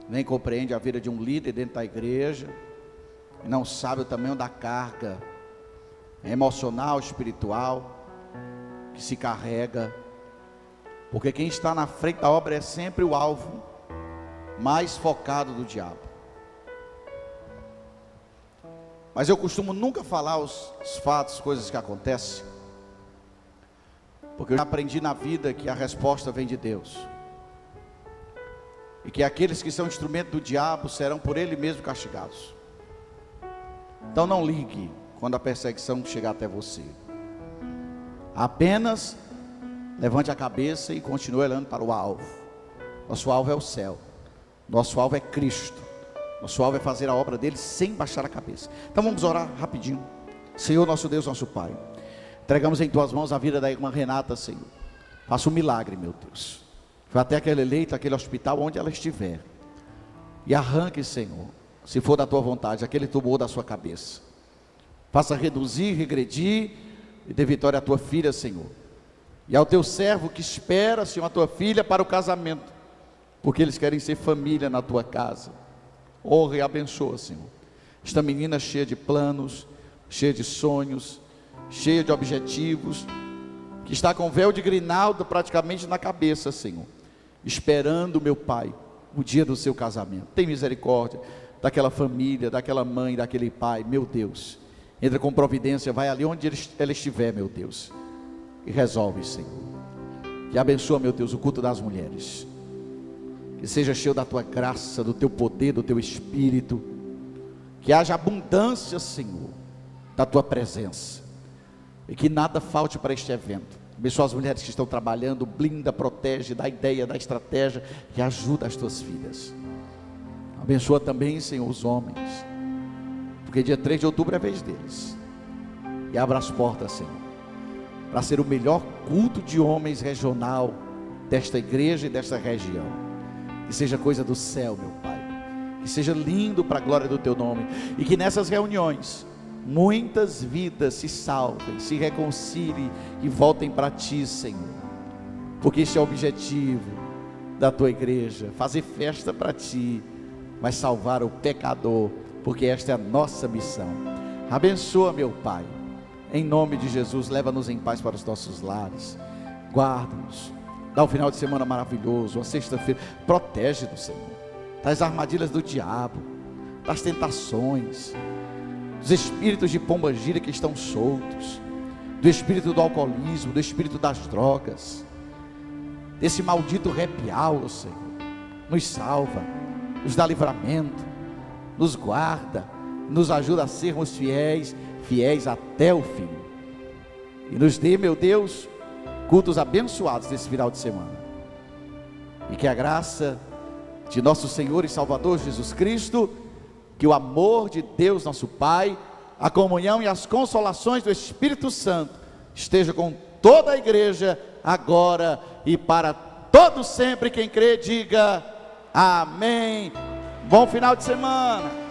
nem compreende a vida de um líder dentro da igreja, e não sabe o tamanho da carga emocional, espiritual, que se carrega, porque quem está na frente da obra é sempre o alvo mais focado do diabo. Mas eu costumo nunca falar os fatos, coisas que acontecem, porque eu já aprendi na vida que a resposta vem de Deus, e que aqueles que são instrumento do diabo serão por ele mesmo castigados. Então não ligue quando a perseguição chegar até você, apenas levante a cabeça e continue olhando para o alvo. Nosso alvo é o céu, nosso alvo é Cristo. Nosso alvo é fazer a obra dele sem baixar a cabeça. Então vamos orar rapidinho. Senhor, nosso Deus, nosso Pai, entregamos em tuas mãos a vida da irmã Renata, Senhor. Faça um milagre, meu Deus. Vá até aquele leito, aquele hospital, onde ela estiver, e arranque, Senhor, se for da tua vontade, aquele tumor da sua cabeça. Faça reduzir, regredir, e dê vitória à tua filha, Senhor, e ao teu servo que espera, Senhor, a tua filha para o casamento, porque eles querem ser família na tua casa. Honra e abençoa, Senhor. Esta menina cheia de planos, cheia de sonhos, cheia de objetivos, que está com o véu de grinalda praticamente na cabeça, Senhor, esperando, meu Pai, o dia do seu casamento. Tem misericórdia daquela família, daquela mãe, daquele pai, meu Deus. Entra com providência, vai ali onde ela estiver, meu Deus, e resolve, Senhor. Que abençoa, meu Deus, o culto das mulheres. Que seja cheio da tua graça, do teu poder, do teu espírito. Que haja abundância, Senhor, da tua presença. E que nada falte para este evento. Abençoa as mulheres que estão trabalhando, blinda, protege, dá ideia, dá estratégia e ajuda as tuas filhas. Abençoa também, Senhor, os homens, porque dia 3 de outubro é a vez deles. E abra as portas, Senhor, para ser o melhor culto de homens regional desta igreja e desta região. Que seja coisa do céu, meu Pai, que seja lindo para a glória do teu nome, e que nessas reuniões muitas vidas se salvem, se reconciliem e voltem para ti, Senhor, porque este é o objetivo da tua igreja, fazer festa para ti, mas salvar o pecador, porque esta é a nossa missão. Abençoa, meu Pai, em nome de Jesus, leva-nos em paz para os nossos lares, guarda-nos, dá um final de semana maravilhoso, uma sexta-feira, protege-nos, Senhor, das armadilhas do diabo, das tentações, dos espíritos de pombagira que estão soltos, do espírito do alcoolismo, do espírito das drogas, desse maldito happy hour, Senhor. Nos salva, nos dá livramento, nos guarda, nos ajuda a sermos fiéis, fiéis até o fim, e nos dê, meu Deus, cultos abençoados desse final de semana, e que a graça de nosso Senhor e Salvador Jesus Cristo, que o amor de Deus nosso Pai, a comunhão e as consolações do Espírito Santo esteja com toda a igreja, agora e para todo sempre. Quem crê diga amém. Bom final de semana.